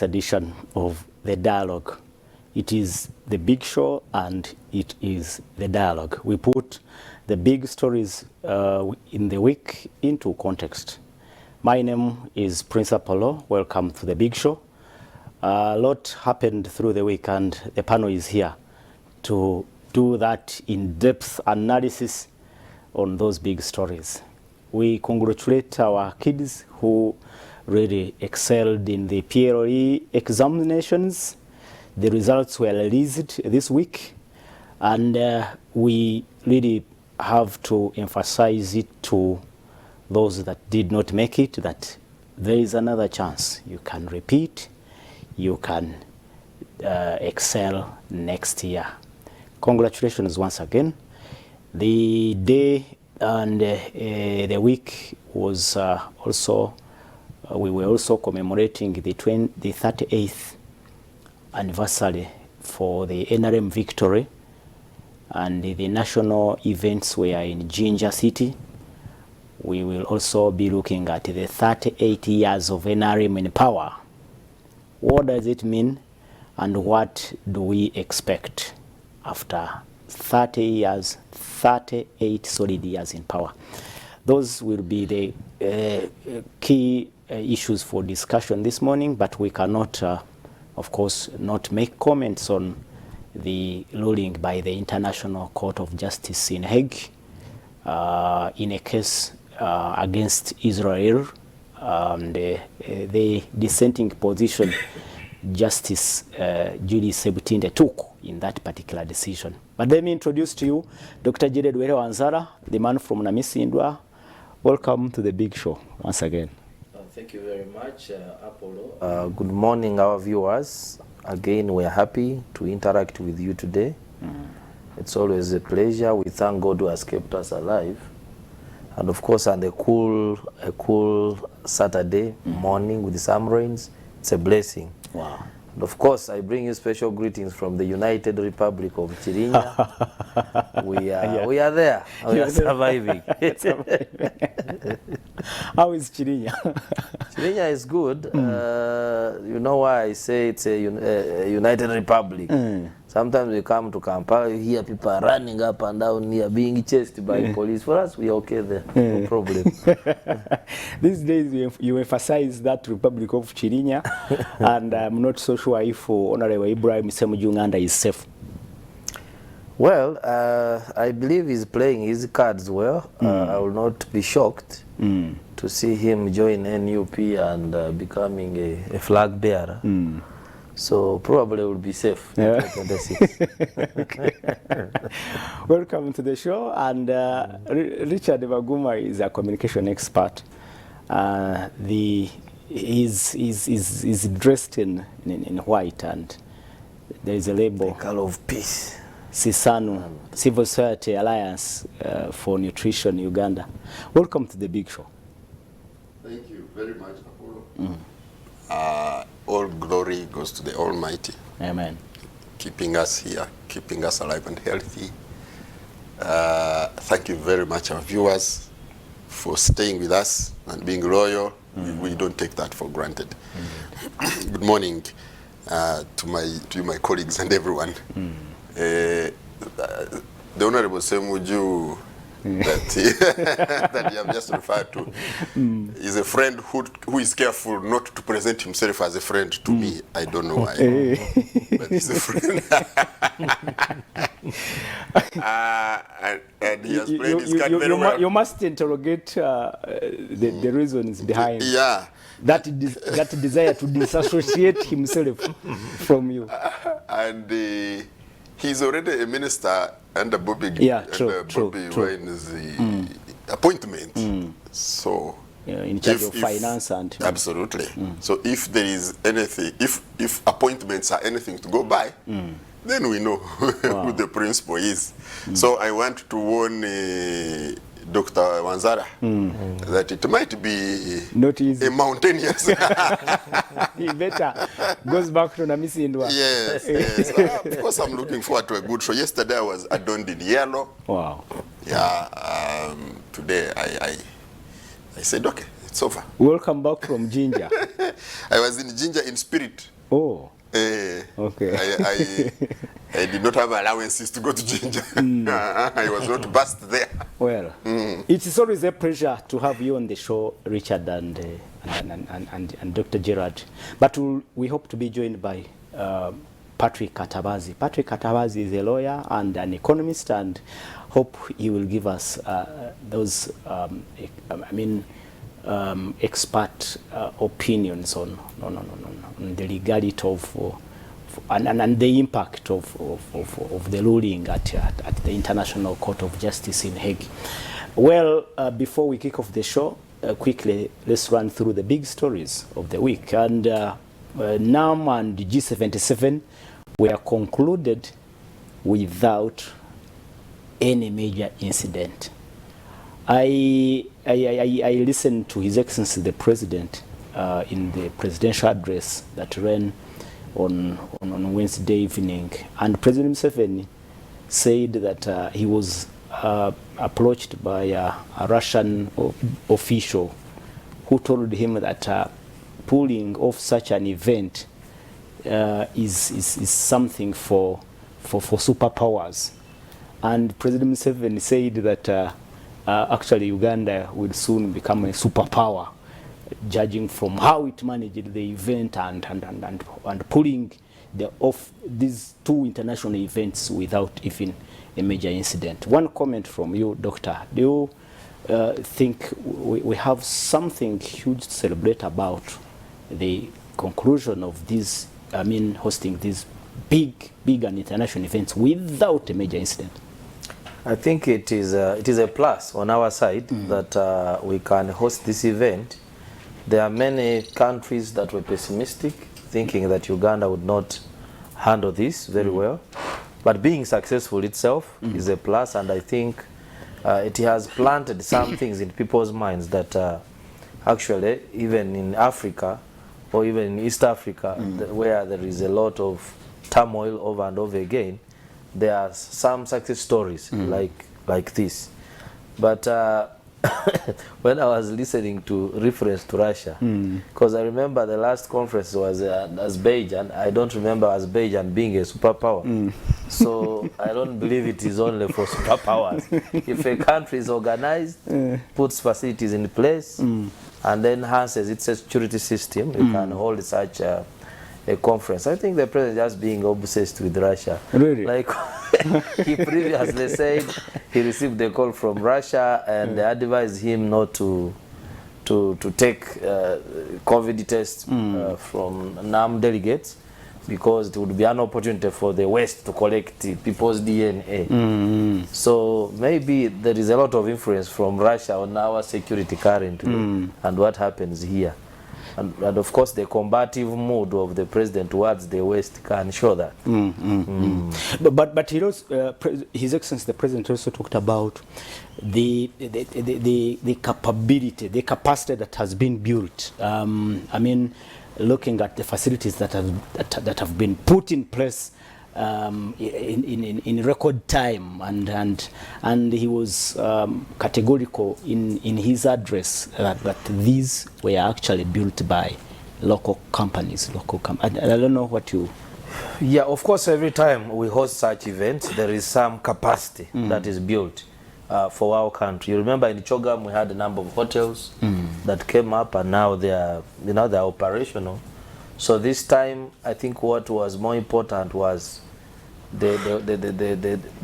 edition of the Dialogue. It is the big show and it is the dialogue. We put the big stories in the week into context. My name is Prince Apollo. Welcome to the big show. A lot happened through the week and the panel is here to do that in-depth analysis on those big stories. We congratulate our kids who really excelled in the PLE examinations. The results were released this week, and we really have to emphasize it to those that did not make it, that there is another chance. You can repeat, you can excel next year. Congratulations once again. The day and the week was also, we were also commemorating the 38th anniversary for the NRM victory, and the national events were in Jinja City. We will also be looking at the 38 years of NRM in power. What does it mean and what do we expect after 30 years, 38 solid years in power? Those will be the key issues for discussion this morning, but we cannot, of course, not make comments on the ruling by the International Court of Justice in Hague in a case against Israel, and the dissenting position Justice Judy Sebutinde took in that particular decision. But let me introduce to you Dr. Jared Wanzara, the man from Namisindwa. Welcome to the big show once again. Thank you very much, Apollo. Good morning, our viewers. Again, we are happy to interact with you today. It's always a pleasure. We thank God who has kept us alive. And of course, on a cool Saturday morning with some rains, it's a blessing. Wow. And of course, I bring you special greetings from the United Republic of Chirinya. We are there. We are surviving. How is Chirinya? Chirinya is good. You know why I say it's a United Republic? Sometimes we come to Kampala, you hear people are running up and down here, being chased by police. For us, we are okay there. No problem. These days, you emphasize that Republic of Chirinya, and I'm not so sure if Honorable Ibrahim Semujunganda is safe. Well, I believe he's playing his cards well. I will not be shocked to see him join NUP and becoming a flag bearer. So probably will be safe. Yeah. Okay. Welcome to the show. And Richard Baguma is a communication expert. He's dressed in white, and there is a label. The color of peace. Sisanu, Civil Society Alliance for Nutrition Uganda. Welcome to the big show. Thank you very much, Apollo. All glory goes to the Almighty. Amen. Keeping us here, keeping us alive and healthy. Thank you very much, our viewers, for staying with us and being loyal. We don't take that for granted. Good morning to my colleagues and everyone. The Honorable Semuju that you have just referred to is a friend who is careful not to present himself as a friend to me. I don't know why, but he's a friend. And he has played his card very well. You must interrogate the reasons behind that desire to disassociate himself from you. And he's already a minister under Bobby Wine's appointment. So in charge of finance and absolutely. So if there is anything, if appointments are anything to go by, then we know who the principal is. So I want to warn Dr. Wanzara that it might be not easy. A mountainous. He better goes back to Namisindwa. Yes, yes. Of course, I'm looking forward to a good show. Yesterday I was adorned in yellow. Wow. Yeah. Today I said, okay, it's over. Welcome back from Jinja. I was in Jinja in spirit. Oh. Okay. I did not have allowances to go to Jinja. I was not based there. Well, it is always a pleasure to have you on the show, Richard and Dr. Gerard. But we hope to be joined by Patrick Katabazi. Patrick Katabazi is a lawyer and an economist, and hope he will give us those, expert opinions on the legality of and the impact of the ruling at the International Court of Justice in Hague. Well, before we kick off the show, quickly let's run through the big stories of the week. And NRM and G77 were concluded without any major incident. I listened to His Excellency the President in the presidential address that ran on Wednesday evening, and President Museveni said that he was approached by a Russian official who told him that pulling off such an event is something for superpowers. And President Museveni said that actually Uganda will soon become a superpower, judging from how it managed the event and pulling off these two international events without even a major incident. One comment from you, Doctor. Do you think we have something huge to celebrate about the conclusion of this, hosting these big and international events without a major incident? I think it is a plus on our side that we can host this event. There are many countries that were pessimistic, thinking that Uganda would not handle this very well. But being successful itself is a plus, and I think it has planted some things in people's minds that actually, even in Africa or even in East Africa, where there is a lot of turmoil over and over again, there are some success stories like this. But when I was listening to reference to Russia, because I remember the last conference was Azerbaijan. I don't remember Azerbaijan being a superpower. So I don't believe it is only for superpowers. If a country is organized, puts facilities in place, and then enhances its security system, you can hold such a conference. I think the president is just being obsessed with Russia. Really? Like he previously said he received a call from Russia and they advised him not to take COVID tests from NRM delegates because it would be an opportunity for the West to collect people's DNA. So maybe there is a lot of influence from Russia on our security currently and what happens here. And of course, the combative mood of the president towards the West can show that. But he also, His Excellency the President also talked about the capability, the capacity that has been built. Looking at the facilities that have been put in place in record time, and he was categorical in his address that these were actually built by local companies. I don't know what you. Yeah, of course, every time we host such events, there is some capacity that is built for our country. You remember in Chogam we had a number of hotels that came up, and now they are operational. So this time, I think what was more important was the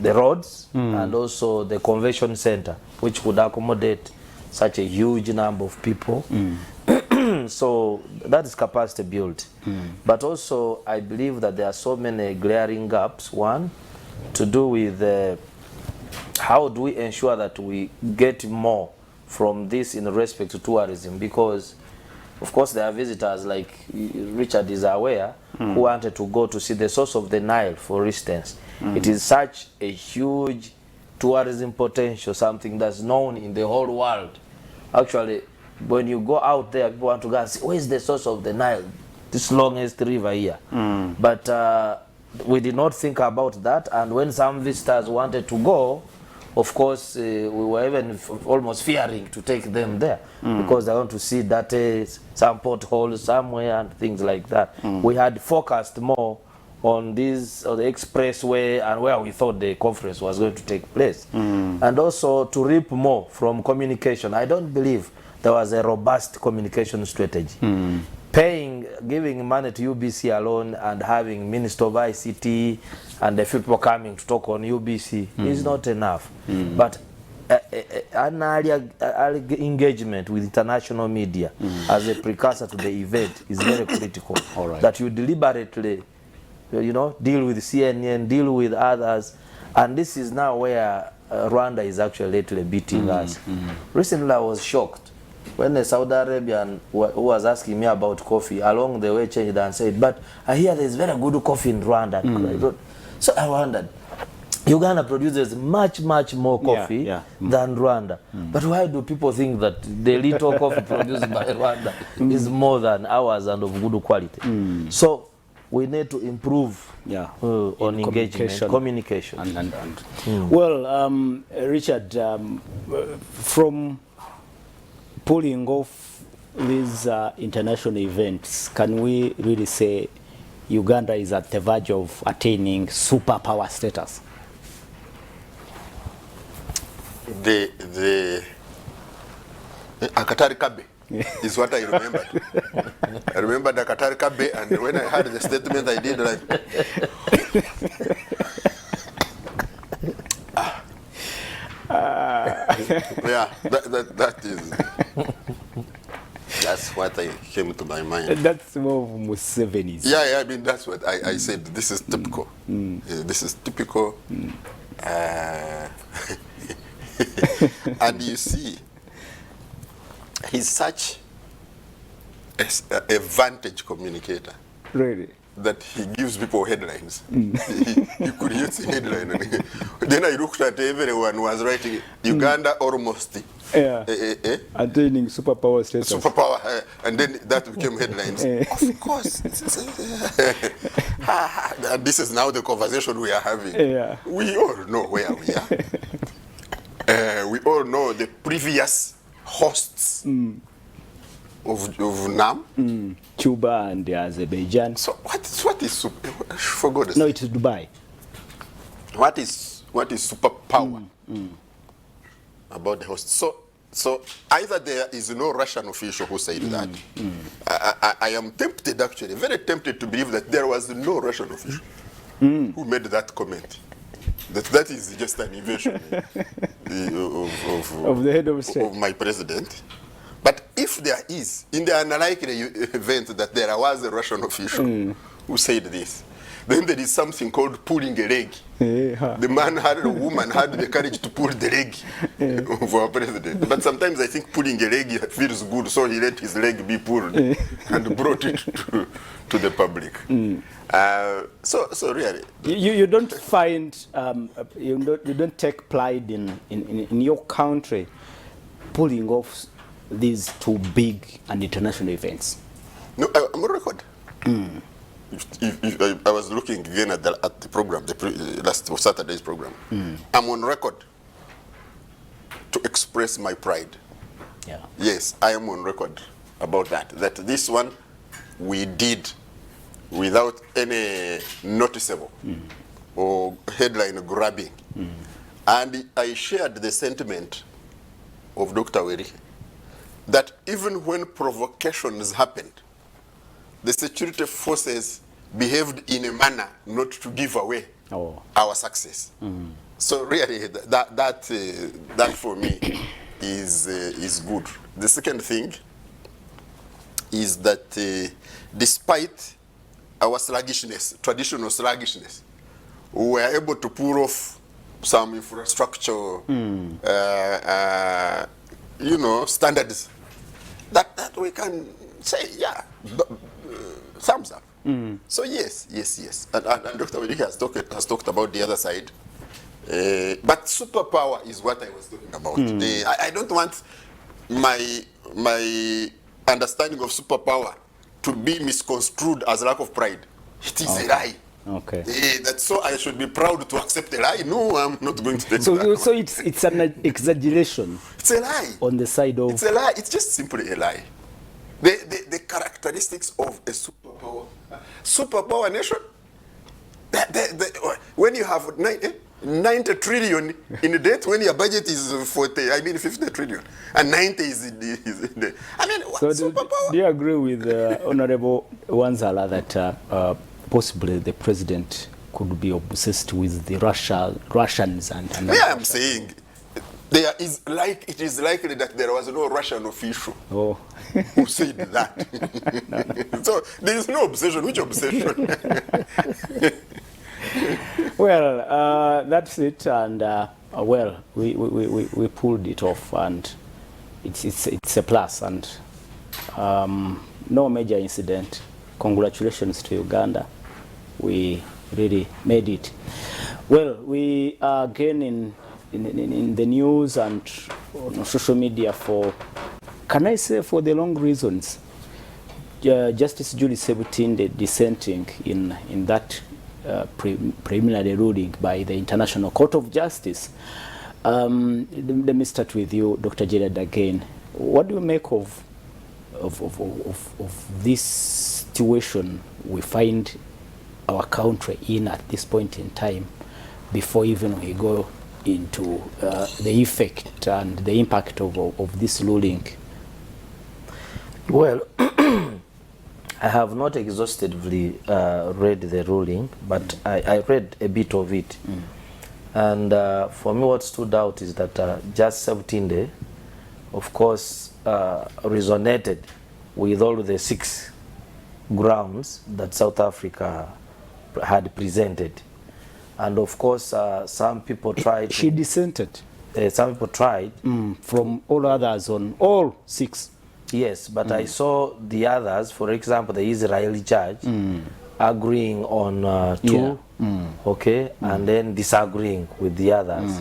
roads and also the convention center, which would accommodate such a huge number of people. So that is capacity built. But also, I believe that there are so many glaring gaps. One, to do with how do we ensure that we get more from this in respect to tourism, because of course there are visitors, like Richard is aware, who wanted to go to see the source of the Nile, for instance. It is such a huge tourism potential, something that's known in the whole world. Actually, when you go out there, people want to go and see, where is the source of the Nile, this longest river here? But we did not think about that, and when some visitors wanted to go, Of course, we were even almost fearing to take them there because I want to see that some potholes somewhere and things like that. We had focused more on this, the expressway and where we thought the conference was going to take place. And also to reap more from communication. I don't believe there was a robust communication strategy. Giving money to UBC alone and having Minister of ICT and the people coming to talk on UBC is not enough. But an early engagement with international media as a precursor to the event is very critical. That you deliberately, deal with CNN, deal with others, and this is now where Rwanda is actually lately beating us. Recently I was shocked when a Saudi Arabian who was asking me about coffee along the way changed and said, but I hear there's very good coffee in Rwanda. So I wondered, Uganda produces much more coffee than Rwanda. But why do people think that the little coffee produced by Rwanda is more than ours and of good quality? So we need to improve on engagement, communication. Well, Richard, from pulling off these international events, can we really say Uganda is at the verge of attaining superpower status? The Akatari Kabe is what I remembered. I remembered Akatari Kabe, and when I heard the statement, I did like. Yeah, that is. That's what I came to my mind. That's more of Museveni's. Yeah, I mean, that's what I said. This is typical. This is typical. And you see, he's such a vantage communicator. Really? That he gives people headlines. He creates a headline. Then I looked at everyone was writing Uganda almost attaining superpower status. Superpower, and then that became headlines. Of course. And this is now the conversation we are having. We all know where we are. We all know the previous hosts of NAM. Cuba and Azerbaijan. So what is for goodness? No, it's Dubai. What is superpower about the host? So either there is no Russian official who said that. I am tempted, actually, very tempted to believe that there was no Russian official who made that comment. That is just an invention of the head of state, of my president. But if there is, in the unlikely event that there was a Russian official who said this, then there is something called pulling a leg. The man had, a woman had the courage to pull the leg of our president. But sometimes I think pulling a leg feels good, so he let his leg be pulled and brought it to the public. So really, you don't find you don't take pride in your country pulling off these two big and international events. No, I'm on record. If I was looking again at the program, last Saturday's program. I'm on record to express my pride. Yeah. Yes, I am on record about that. That this one we did without any noticeable or headline grabbing. And I shared the sentiment of Dr. Weri that even when provocations happened, the security forces behaved in a manner not to give away our success. So really, that for me is good. The second thing is that despite our sluggishness, traditional sluggishness, we were able to pull off some infrastructure, standards that we can say, thumbs up. So yes. And Dr. Weri has talked about the other side. But superpower is what I was talking about. I don't want my understanding of superpower to be misconstrued as lack of pride. It is a lie. Okay. That's so I should be proud to accept a lie. No, I'm not going to take So, that. so it's an exaggeration It's a lie. on the side of. It's a lie. It's just simply a lie. The characteristics of a superpower nation. When you have 90 trillion in debt, when your budget is 50 trillion, and 90 is the, I mean, what So superpower? do you agree with Honorable Wanzala that possibly the president could be obsessed with the Russians and Yeah, I'm saying there is it is likely that there was no Russian official who said that. So there is no obsession. Which obsession? Well, that's it, and well, we pulled it off, and it's a plus, and no major incident. Congratulations to Uganda. We really made it. Well, we are again in the news and on social media for, can I say, for the long reasons. Justice Julie Sebutinde dissenting in that preliminary ruling by the International Court of Justice. Let me start with you, Dr. Gerard, again. What do you make of this situation we find our country in at this point in time, before even we go into the effect and the impact of this ruling? Well, I have not exhaustively read the ruling, but I read a bit of it. And for me, what stood out is that Judge Sebutinde, of course, resonated with all the 6 grounds that South Africa had presented. And of course, some people tried. She dissented. Some people tried. From all others on all 6. Yes, but I saw the others, for example, the Israeli judge, agreeing on 2, okay, and then disagreeing with the others.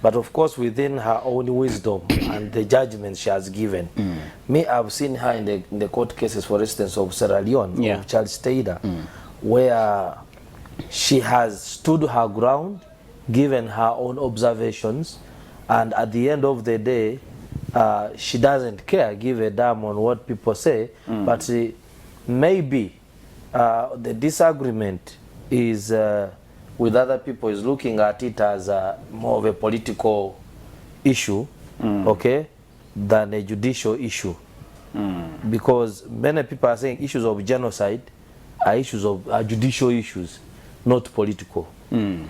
But of course, within her own wisdom and the judgment she has given, me, I've seen her in the court cases, for instance, of Sierra Leone, of Charles Taylor, where she has stood her ground, given her own observations, and at the end of the day, she doesn't care, give a damn on what people say, but maybe the disagreement is with other people is looking at it as more of a political issue, okay, than a judicial issue. Because many people are saying issues of genocide are issues of judicial issues, not political.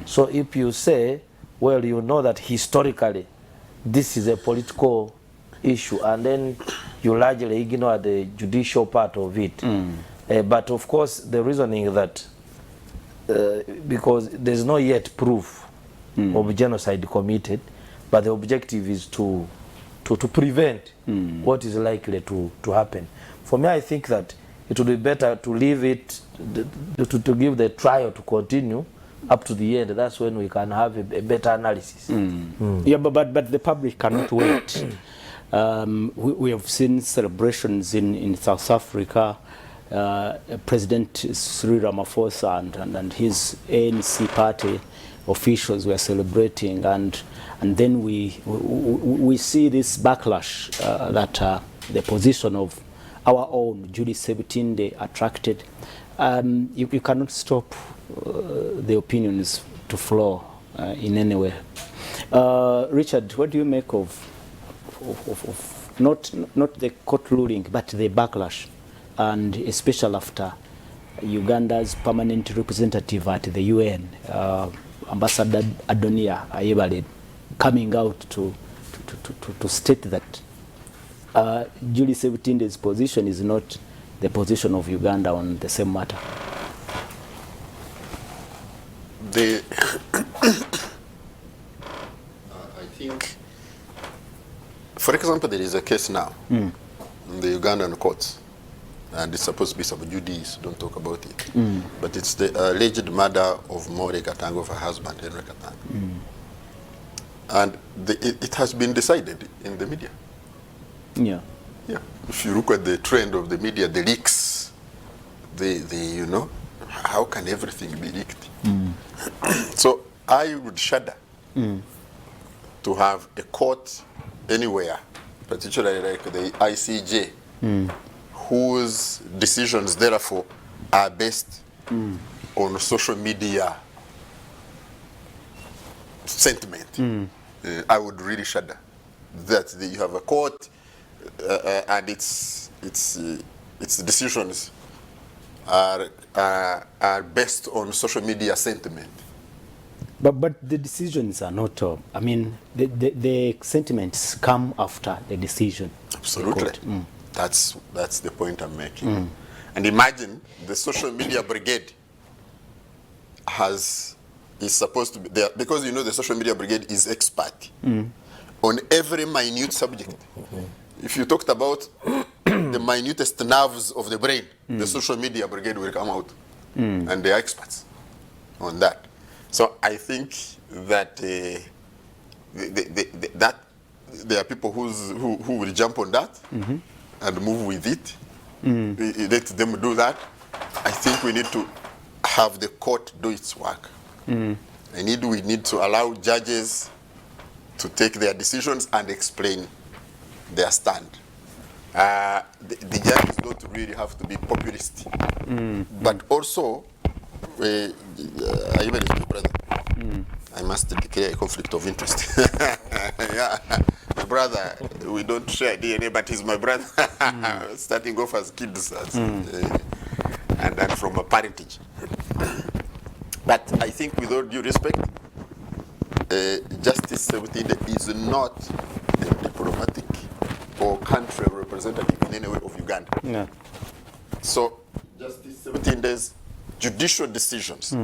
So if you say, well, you know that historically this is a political issue, and then you largely ignore the judicial part of it. But of course, the reasoning that because there's no yet proof of genocide committed, but the objective is to prevent what is likely to happen. For me, I think that it would be better to leave it, to give the trial to continue up to the end. That's when we can have a better analysis. Yeah, but the public cannot wait. We have seen celebrations in South Africa. President Cyril Ramaphosa and his ANC party officials were celebrating, and then we see this backlash that the position of our own Julie Sebutinde attracted. You cannot stop the opinions to flow in any way. Richard, what do you make of not the court ruling, but the backlash, and especially after Uganda's permanent representative at the UN, Ambassador Adonia Ayebale, coming out to state that Julie Sebutinde's position is not the position of Uganda on the same matter? I think, for example, there is a case now in the Ugandan courts, and it's supposed to be sub judice, don't talk about it. But it's the alleged murder of More Katanga, of her husband, Henry Katanga. And it has been decided in the media. Yeah. Yeah. If you look at the trend of the media, the leaks, you know, how can everything be leaked? So I would shudder to have a court anywhere, particularly like the ICJ, whose decisions therefore are based on social media sentiment. I would really shudder that you have a court and its decisions are based on social media sentiment. But the decisions are not. I mean, the sentiments come after the decision. Absolutely. The court. That's the point I'm making. And imagine the social media brigade is supposed to be there, because you know the social media brigade is expert on every minute subject. If you talked about the minutest nerves of the brain, the social media brigade will come out, and they are experts on that. So I think that that there are people who will jump on that and move with it. Let them do that. I think we need to have the court do its work. We need to allow judges to take their decisions and explain their stand. The judges don't really have to be populist, but also, I even as my brother, I must declare a conflict of interest. Yeah, my brother, we don't share DNA, but he's my brother. Starting off as kids, and from a parentage. But I think, with all due respect, Justice 17 is not a diplomatic or country representative in any way of Uganda. Yeah. So, Justice 17 days judicial decisions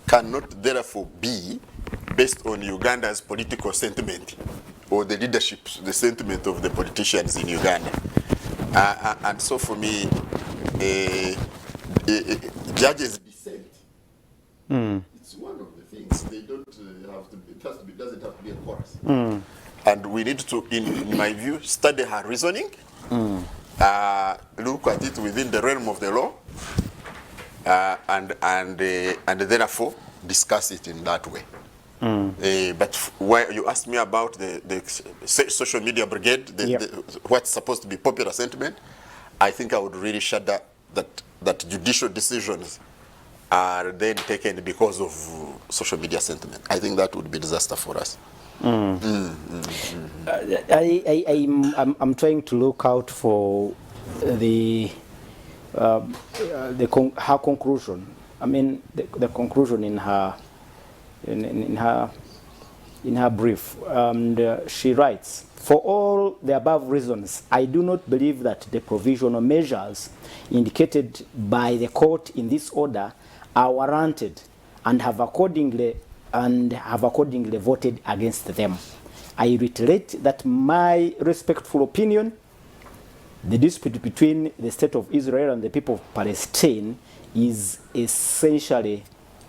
cannot therefore be based on Uganda's political sentiment or the leadership, the sentiment of the politicians in Uganda. And so for me, judges' dissent, it's one of the things. They don't have to, doesn't have to be a chorus. And we need to, in my view, study her reasoning, look at it within the realm of the law, and therefore discuss it in that way. But why you asked me about the social media brigade, what's supposed to be popular sentiment, I think I would really shudder that judicial decisions are then taken because of social media sentiment. I think that would be a disaster for us. I'm trying to look out for her conclusion. I mean, the conclusion in her brief, and she writes, "For all the above reasons, I do not believe that the provisional measures indicated by the court in this order are warranted, and have accordingly voted against them. I reiterate that my respectful opinion, the dispute between the state of Israel and the people of Palestine is essentially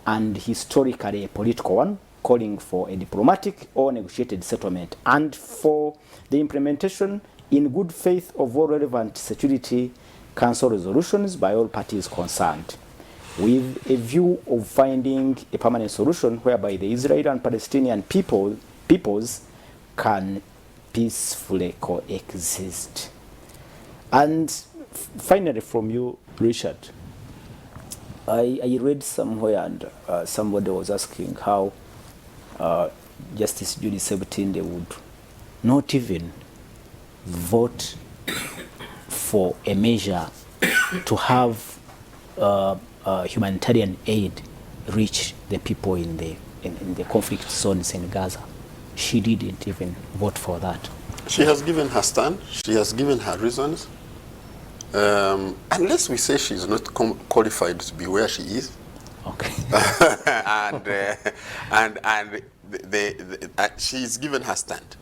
and historically a political one, calling for a diplomatic or negotiated settlement, and for the implementation in good faith of all relevant Security Council resolutions by all parties concerned, with a view of finding a permanent solution whereby the Israeli and Palestinian peoples can peacefully coexist." And finally, from you, Richard, I read somewhere, and somebody was asking how Justice Judy 17, they would not even vote for a measure to have humanitarian aid reach the people in the conflict zones in Gaza. She didn't even vote for that. She has given her stand. She has given her reasons. Unless we say she's not qualified to be where she is. Okay. and she's given her stand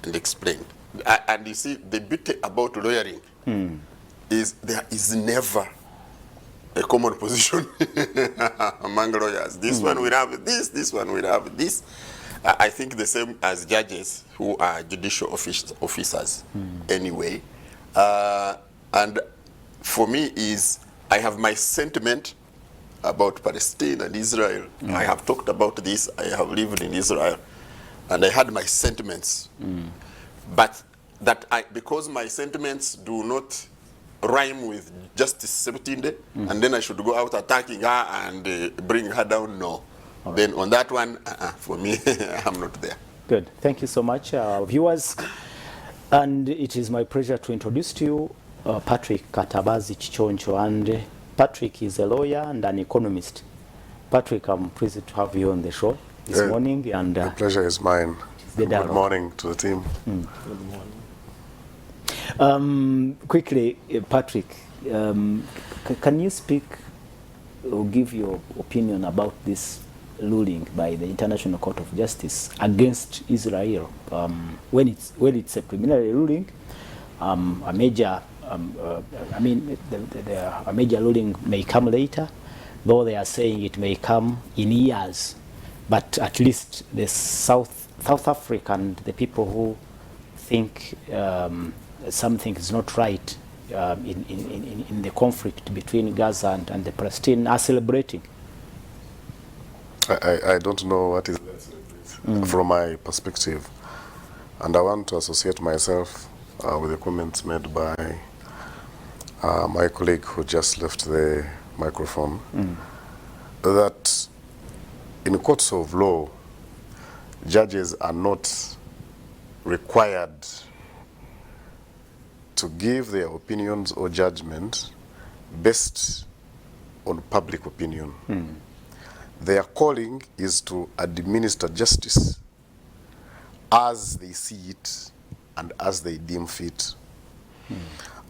and explained. And you see, the beauty about lawyering is there is never a common position among lawyers. This one will have this one will have this. I think the same as judges who are judicial officers anyway. And for me is, I have my sentiment about Palestine and Israel. I have talked about this. I have lived in Israel, and I had my sentiments. But that because my sentiments do not rhyme with Justice Septinde, and then I should go out attacking her and bring her down. No. Then on that one, for me, I'm not there. Good. Thank you so much, viewers. And it is my pleasure to introduce to you Patrick Katabazi Chichoncho. And Patrick is a lawyer and an economist. Patrick, I'm pleased to have you on the show this morning. And the pleasure is mine. Good morning to the team. Good morning. Quickly, Patrick, can you speak or give your opinion about this ruling by the International Court of Justice against Israel? When it's a preliminary ruling, a major a major ruling may come later, though they are saying it may come in years. But at least the South Africa and the people who think something is not right in the conflict between Gaza and the Palestinians are celebrating. I don't know what is from my perspective, and I want to associate myself with the comments made by my colleague who just left the microphone, that in courts of law, judges are not required to give their opinions or judgment based on public opinion. Their calling is to administer justice as they see it and as they deem fit.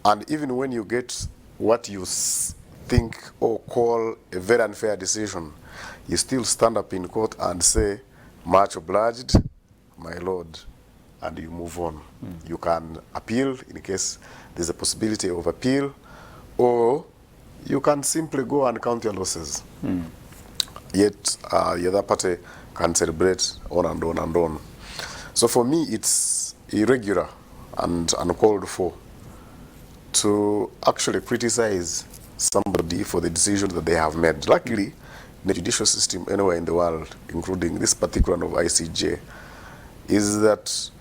And even when you get what you think or call a very unfair decision, you still stand up in court and say, much obliged, my lord, and you move on. You can appeal in case there's a possibility of appeal, or you can simply go and count your losses. Yet the other party can celebrate on and on and on. So for me, it's irregular and uncalled for to actually criticize somebody for the decision that they have made. Luckily, in the judicial system anywhere in the world, including this particular one of ICJ, is that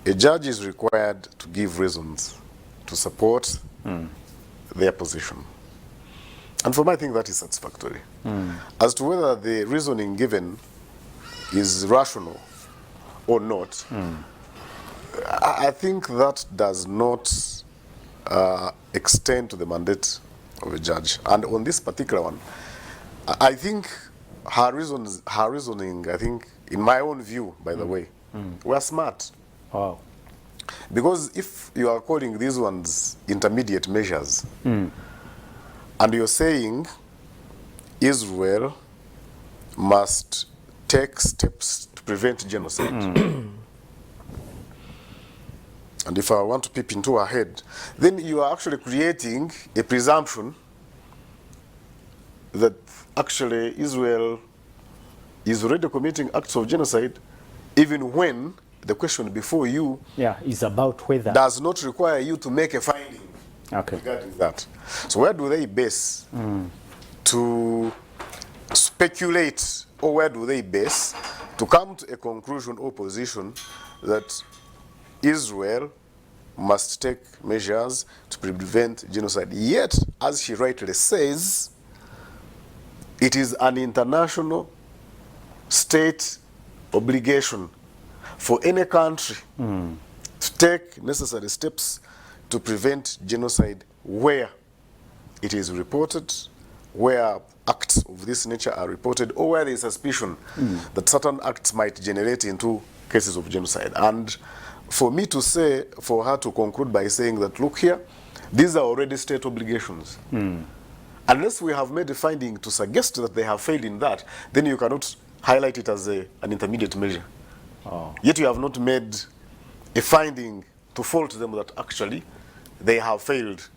a judge is required to give reasons to support their position. And for me, I think that is satisfactory. As to whether the reasoning given is rational or not, I think that does not extend to the mandate of a judge. And on this particular one, I think her reasoning, I think, in my own view, by the way, were smart. Wow. Because if you are calling these ones intermediate measures, and you're saying Israel must take steps to prevent genocide. And if I want to peep into her head, then you are actually creating a presumption that actually Israel is already committing acts of genocide, even when the question before you is about whether does not require you to make a finding regarding that. So where do they base to speculate, or where do they base to come to a conclusion or position that Israel must take measures to prevent genocide? Yet, as she rightly says, it is an international state obligation for any country to take necessary steps to prevent genocide where it is reported, where acts of this nature are reported, or where there is suspicion that certain acts might generate into cases of genocide. And for me to say, for her to conclude by saying that, look here, these are already state obligations. Unless we have made a finding to suggest that they have failed in that, then you cannot highlight it as an intermediate measure. Yet you have not made a finding to fault them that actually they have failed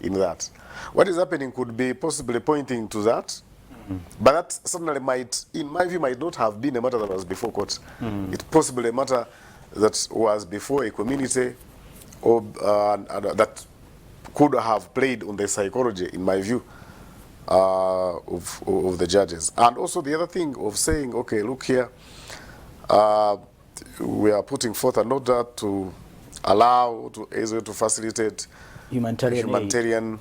in that. What is happening could be possibly pointing to that, but that certainly might, in my view, might not have been a matter that was before court. It's possibly a matter that was before a community, or that could have played on the psychology, in my view, of the judges. And also the other thing of saying, okay, look here, we are putting forth an order to allow to Israel to facilitate humanitarian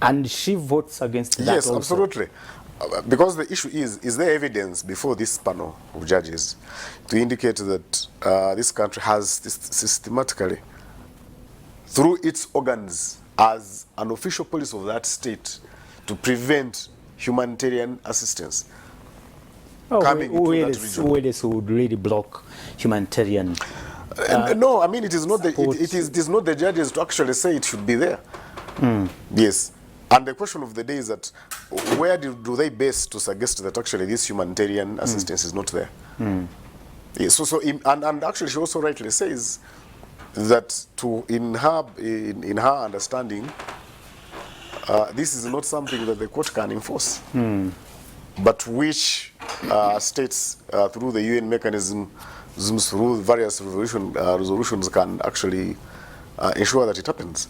And she votes against that yes, also. absolutely. Because the issue is there evidence before this panel of judges to indicate that this country has systematically, through its organs, as an official policy of that state, to prevent humanitarian assistance coming into that region. Who else would really block humanitarian? No, I mean, it is not it is not the judges to actually say it should be there. Yes. And the question of the day is that where do they base to suggest that actually this humanitarian assistance is not there? Yeah, and actually she also rightly says that in her understanding, this is not something that the court can enforce, but which states through the UN mechanism, through various resolutions can actually ensure that it happens.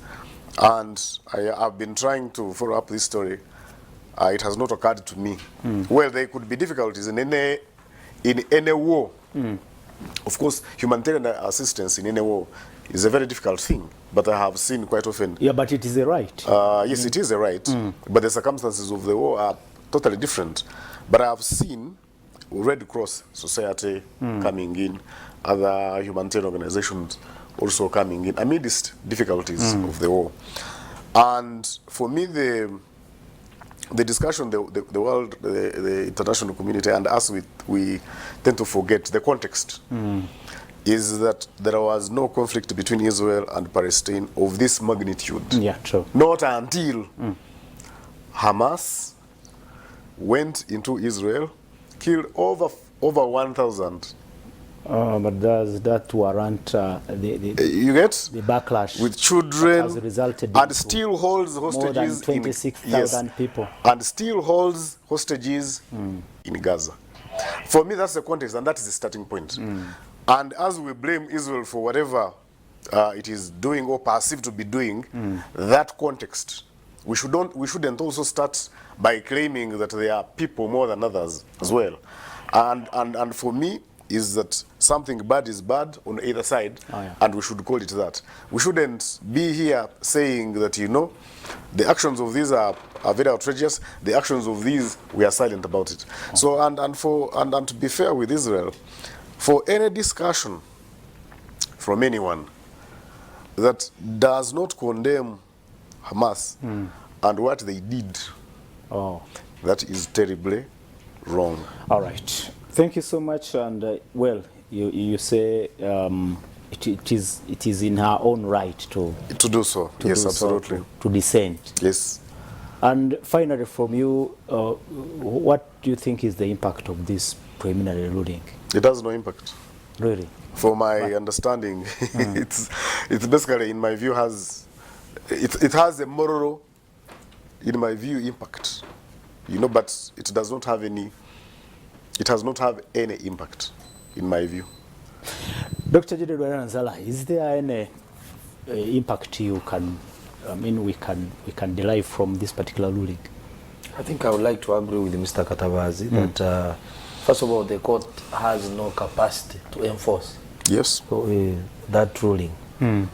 And I've been trying to follow up this story. It has not occurred to me. Well, there could be difficulties in any war. Of course, humanitarian assistance in any war is a very difficult thing, but I have seen quite often. Yeah, but it is a right. Yes, it is a right, but the circumstances of the war are totally different. But I have seen Red Cross Society coming in, other humanitarian organizations also coming in amidst difficulties of the war. And for me, the discussion, the world, the international community, and us, we tend to forget the context. Is that there was no conflict between Israel and Palestine of this magnitude. Yeah, true. Not until Hamas went into Israel, killed over 1,000. But does that warrant you get the backlash with children has resulted and still holds hostages more than 26,000 people, and still holds hostages in Gaza? For me, that's the context, and that is the starting point. And as we blame Israel for whatever it is doing or perceived to be doing, that context, we shouldn't also start by claiming that there are people more than others as well. And for me, is that something bad is bad on either side, and we should call it that. We shouldn't be here saying that, you know, the actions of these are very outrageous, the actions of these, we are silent about it. So, and to be fair with Israel, for any discussion from anyone that does not condemn Hamas and what they did, that is terribly wrong. All right. Thank you so much. And well, you say it is in her own right to do so. Yes, absolutely. To dissent. Yes. And finally, from you, what do you think is the impact of this preliminary ruling? It has no impact. Really? For my understanding, it's basically, in my view, it has a moral, in my view, impact. You know, but it does not have any. It has not have any impact, in my view. Dr. Jide Rwera-Nzala, is there any impact you can, we can derive from this particular ruling? I think I would like to agree with Mr. Katabazi that first of all, the court has no capacity to enforce that ruling.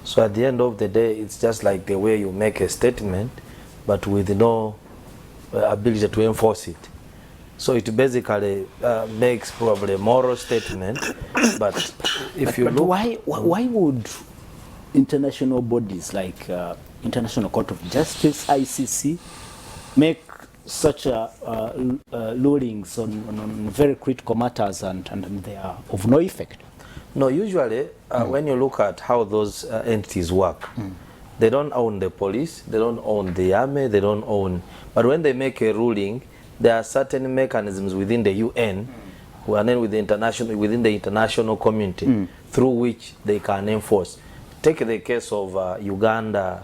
So at the end of the day, it's just like the way you make a statement, but with no ability to enforce it. So it basically makes probably a moral statement, but if you look... Why would international bodies like International Court of Justice, ICC, make such rulings on very critical matters and they are of no effect? No, usually when you look at how those entities work, they don't own the police, they don't own the army, they don't own... But when they make a ruling, there are certain mechanisms within the UN and then within the international community through which they can enforce. Take the case of Uganda,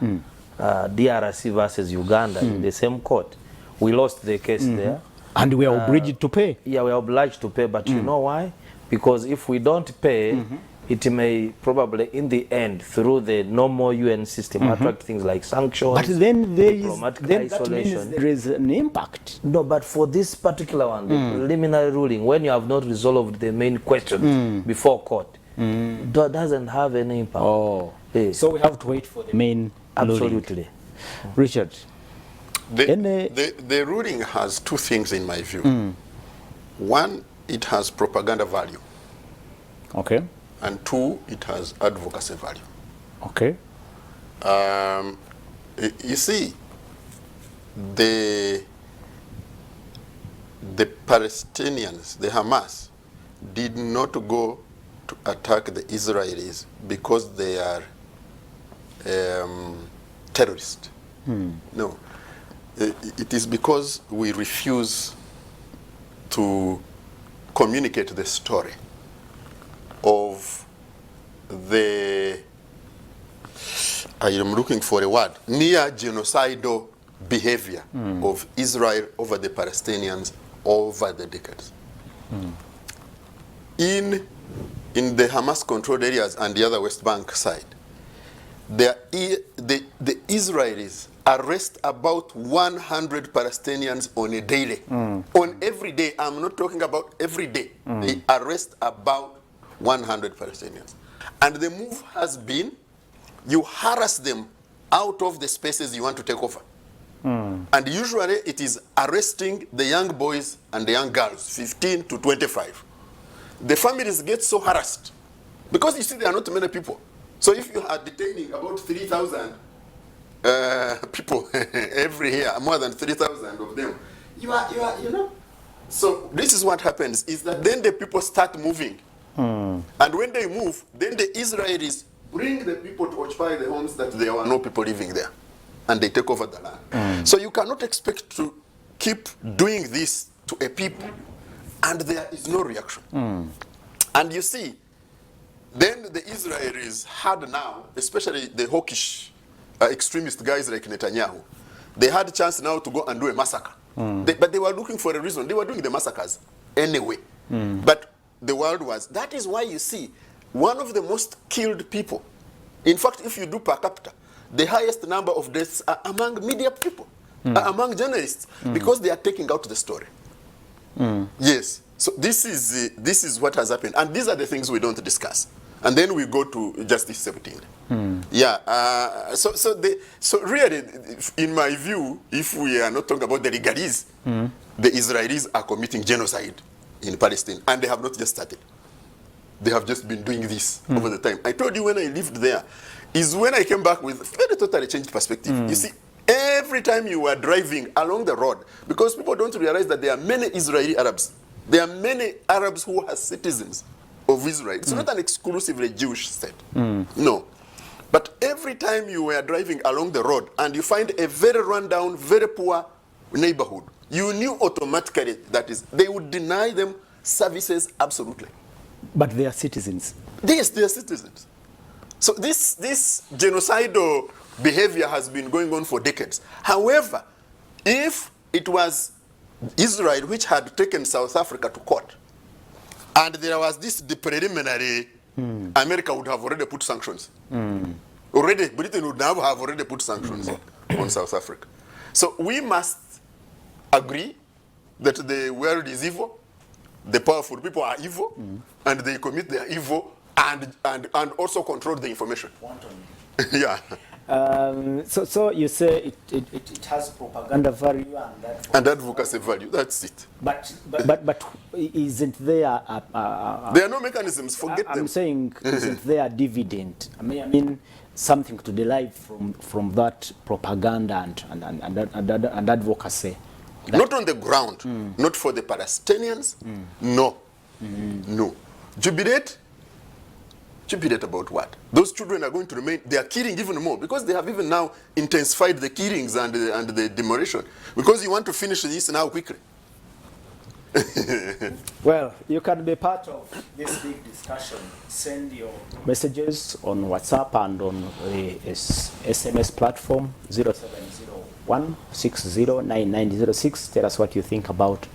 DRC versus Uganda in the same court. We lost the case there. And we are obliged to pay. Yeah, we are obliged to pay, but you know why? Because if we don't pay, it may probably, in the end, through the normal UN system, attract things like sanctions, But then there is, diplomatic then that isolation. means there is an impact. No, but for this particular one, the preliminary ruling, when you have not resolved the main questions before court, that doesn't have any impact. Oh, Yes. so we have to wait for the main ruling. Absolutely. Richard, The ruling has two things in my view. One, it has propaganda value, okay, and two, it has advocacy value. okay, You see, the Palestinians, the Hamas, did not go to attack the Israelis because they are terrorists. No. It is because we refuse to communicate the story of the, I am looking for a word, near genocidal behavior of Israel over the Palestinians over the decades. In the Hamas-controlled areas and the other West Bank side, the Israelis arrest about 100 Palestinians on a daily. On every day, I'm not talking about every day. They arrest about 100 Palestinians. And the move has been, you harass them out of the spaces you want to take over. And usually it is arresting the young boys and the young girls, 15 to 25. The families get so harassed because you see there are not many people. So if you are detaining about 3,000 people every year, more than 3,000 of them, you know. So this is what happens, is that then the people start moving. And when they move, then the Israelis bring the people to occupy the homes that there were no people living there. And they take over the land. So you cannot expect to keep doing this to a people and there is no reaction. And you see, then the Israelis had now, especially the hawkish extremist guys like Netanyahu, they had a chance now to go and do a massacre. But they were looking for a reason. They were doing the massacres anyway. But the world was, that is why you see, one of the most killed people, in fact, if you do per capita, the highest number of deaths are among media people, among journalists, because they are taking out the story. Yes. So this is what has happened. And these are the things we don't discuss. And then we go to Justice 17. Yeah. So really, in my view, if we are not talking about the legalese, the Israelis are committing genocide in Palestine. And they have not just started. They have just been doing this over the time. I told you when I lived there, is when I came back with very totally changed perspective. You see, every time you were driving along the road, because people don't realize that there are many Israeli Arabs. There are many Arabs who are citizens of Israel. It's not an exclusively Jewish state. No. But every time you were driving along the road and you find a very rundown, very poor neighborhood, you knew automatically that is, they would deny them services absolutely. but they are citizens. Yes, they are citizens. So this genocidal behavior has been going on for decades. However, if it was Israel which had taken South Africa to court, and there was this preliminary, America would have already put sanctions. Already, Britain would now have already put sanctions on South Africa. So we must agree that the world is evil, the powerful people are evil, and they commit their evil and also control the information. Yeah. So you say it has propaganda value And advocacy value, that's it. But isn't there There are no mechanisms, forget them. I'm saying isn't there a dividend? I mean something to derive from that propaganda and advocacy. Not on the ground, not for the Palestinians, no. No. Jubilate? Jubilate about what? Those children are going to remain, they are killing even more because they have even now intensified the killings and the demolition because you want to finish this now quickly. Well, you can be part of this big discussion. Send your messages on WhatsApp and on the SMS platform 0701609906. Tell us what you think about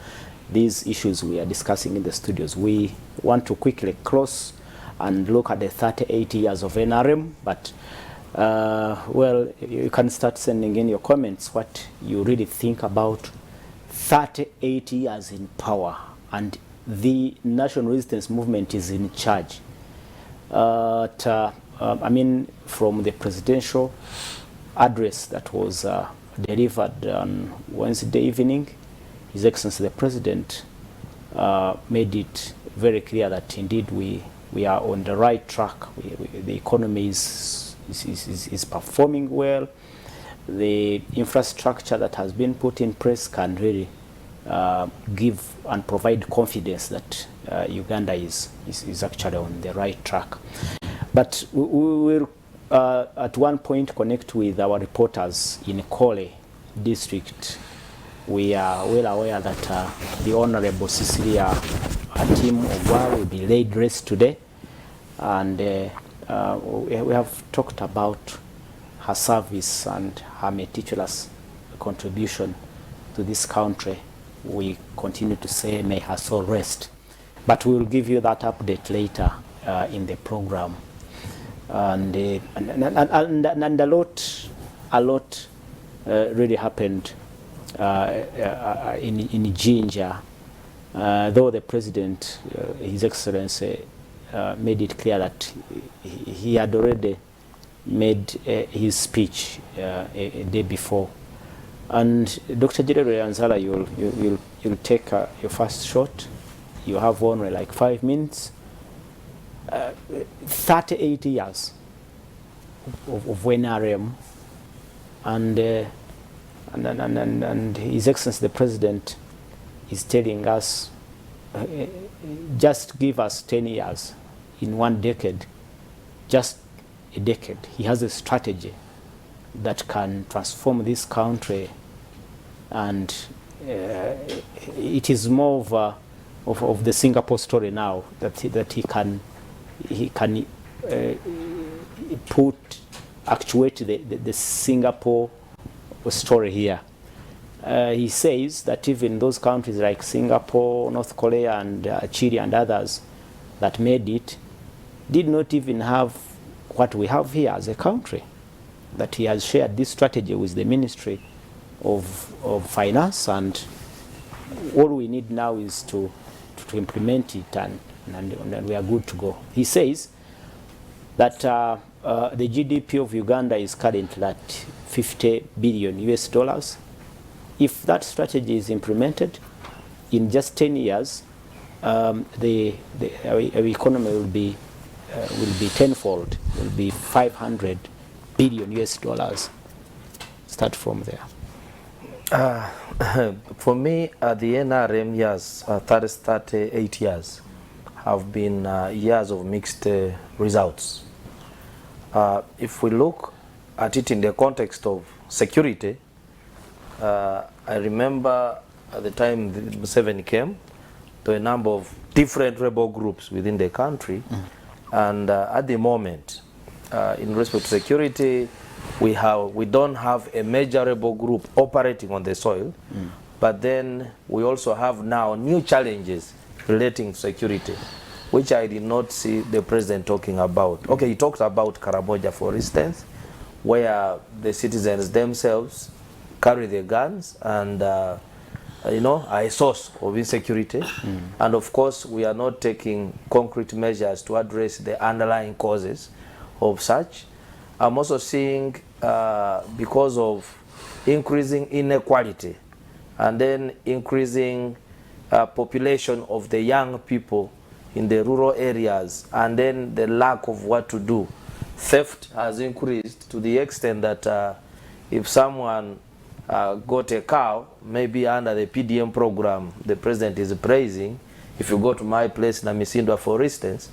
these issues we are discussing in the studios. We want to quickly close and look at the 38 years of NRM. But well, you can start sending in your comments what you really think about 38 years in power, and the National Resistance Movement is in charge. I mean, from the presidential address that was delivered on Wednesday evening, His Excellency the President made it very clear that indeed we are on the right track. The economy is performing well. The infrastructure that has been put in place can really give and provide confidence that Uganda is actually on the right track. But we will at one point connect with our reporters in Kole district. We are well aware that the Honorable Cecilia Atim Ogwa will be laid rest today, and we have talked about her service and her meticulous contribution to this country. We continue to say may her soul rest, but we will give you that update later in the program. And a lot really happened in Jinja, though the President, His Excellency, made it clear that he had already made his speech a day before. And Dr. Jirere Anzala, you'll take your first shot. You have only like 5 minutes. 38 years of NRM, and His Excellency the President is telling us, just give us 10 years in 1 decade, just a decade. He has a strategy that can transform this country, and it is more of the Singapore story now, that he can actuate the Singapore story here. He says that even those countries like Singapore, North Korea, and Chile and others that made it did not even have what we have here as a country. That he has shared this strategy with the Ministry of Finance, and all we need now is to implement it, and we are good to go. He says that the GDP of Uganda is currently at $50 billion US. If that strategy is implemented in just 10 years, our economy will be tenfold, will be $500 billion US. Start from there. For me, the NRM years, 38 years, have been years of mixed results. If we look at it in the context of security, I remember at the time Museveni came, there were a number of different rebel groups within the country, and at the moment, in respect to security, we don't have a major rebel group operating on the soil, but then we also have now new challenges relating to security, which I did not see the president talking about. Okay, he talked about Karamoja, for instance, where the citizens themselves carry their guns and a source of insecurity. And of course, we are not taking concrete measures to address the underlying causes of such. I'm also seeing, because of increasing inequality and then increasing population of the young people in the rural areas, and then the lack of what to do, theft has increased to the extent that if someone got a cow, maybe under the PDM program the president is praising, if you go to my place, Namisindwa, for instance,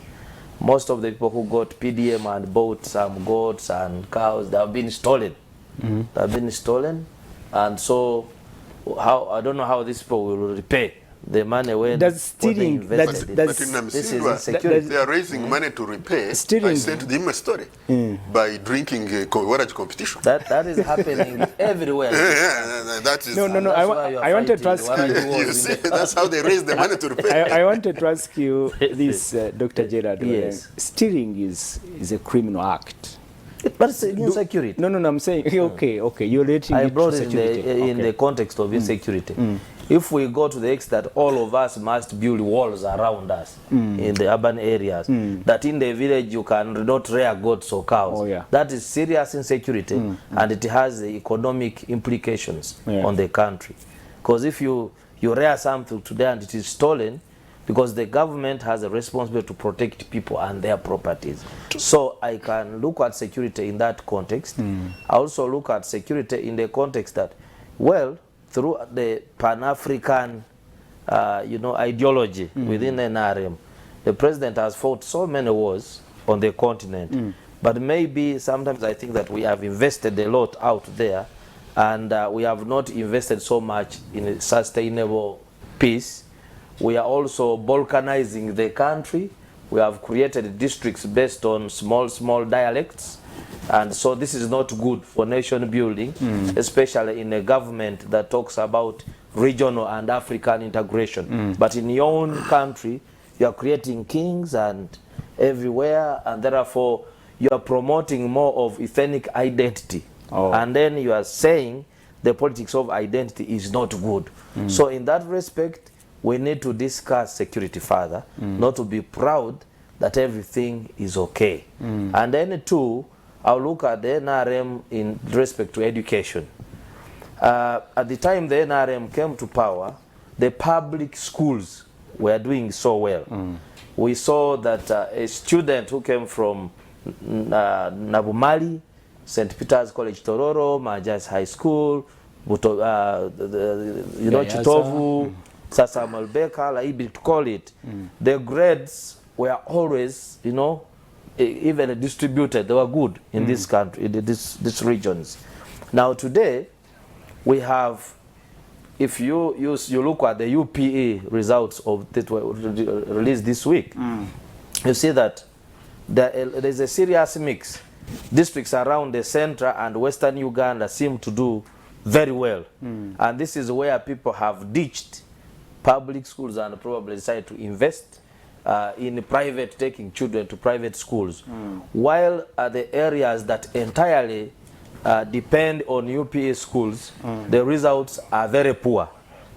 most of the people who got PDM and bought some goats and cows, they have been stolen. They have been stolen, and so I don't know how these people will repay the money when Does what steering- they invested that's- in. But in This is Namsindwa, insecurity. they are raising money to repay. Steering- I sent them a story by drinking water competition. That is happening everywhere. Yeah, that is. No, no, no. That's why you are I wanted to fighting ask what you. I was You in see, the- that's how they raise the money to repay. I wanted to ask you this, Dr. Gerard. Yes. Stealing is a criminal act. But it's insecurity. No, I'm saying, okay, you're letting I it brought to it in security. in the context of insecurity. If we go to the extent that all of us must build walls around us in the urban areas, that in the village you can not rear goats or cows, Oh, yeah. that is serious insecurity, and it has the economic implications on the country. Because if you rear something today and it is stolen, because the government has a responsibility to protect people and their properties. So I can look at security in that context. I also look at security in the context that, well, through the Pan-African ideology within NRM, the president has fought so many wars on the continent. But maybe sometimes I think that we have invested a lot out there, and we have not invested so much in a sustainable peace. We are also balkanizing the country. We have created districts based on small dialects. And so this is not good for nation building, especially in a government that talks about regional and African integration. But in your own country, you are creating kings and everywhere, and therefore you are promoting more of ethnic identity. And then you are saying the politics of identity is not good. So in that respect, we need to discuss security further, not to be proud that everything is okay. And then two, I'll look at the NRM in respect to education. At the time the NRM came to power, the public schools were doing so well. We saw that a student who came from Nabumali, St. Peter's College Tororo, Majas High School, Chitovu, Sasa Malbeka, like to call it, the grades were always, even distributed. They were good in this country, in these regions. Now today, we have, if you look at the UPE results of that were released this week, you see that there's a serious mix. Districts around the central and western Uganda seem to do very well, and this is where people have ditched public schools and probably decided to invest in private, taking children to private schools, while the areas that entirely depend on UPA schools, the results are very poor.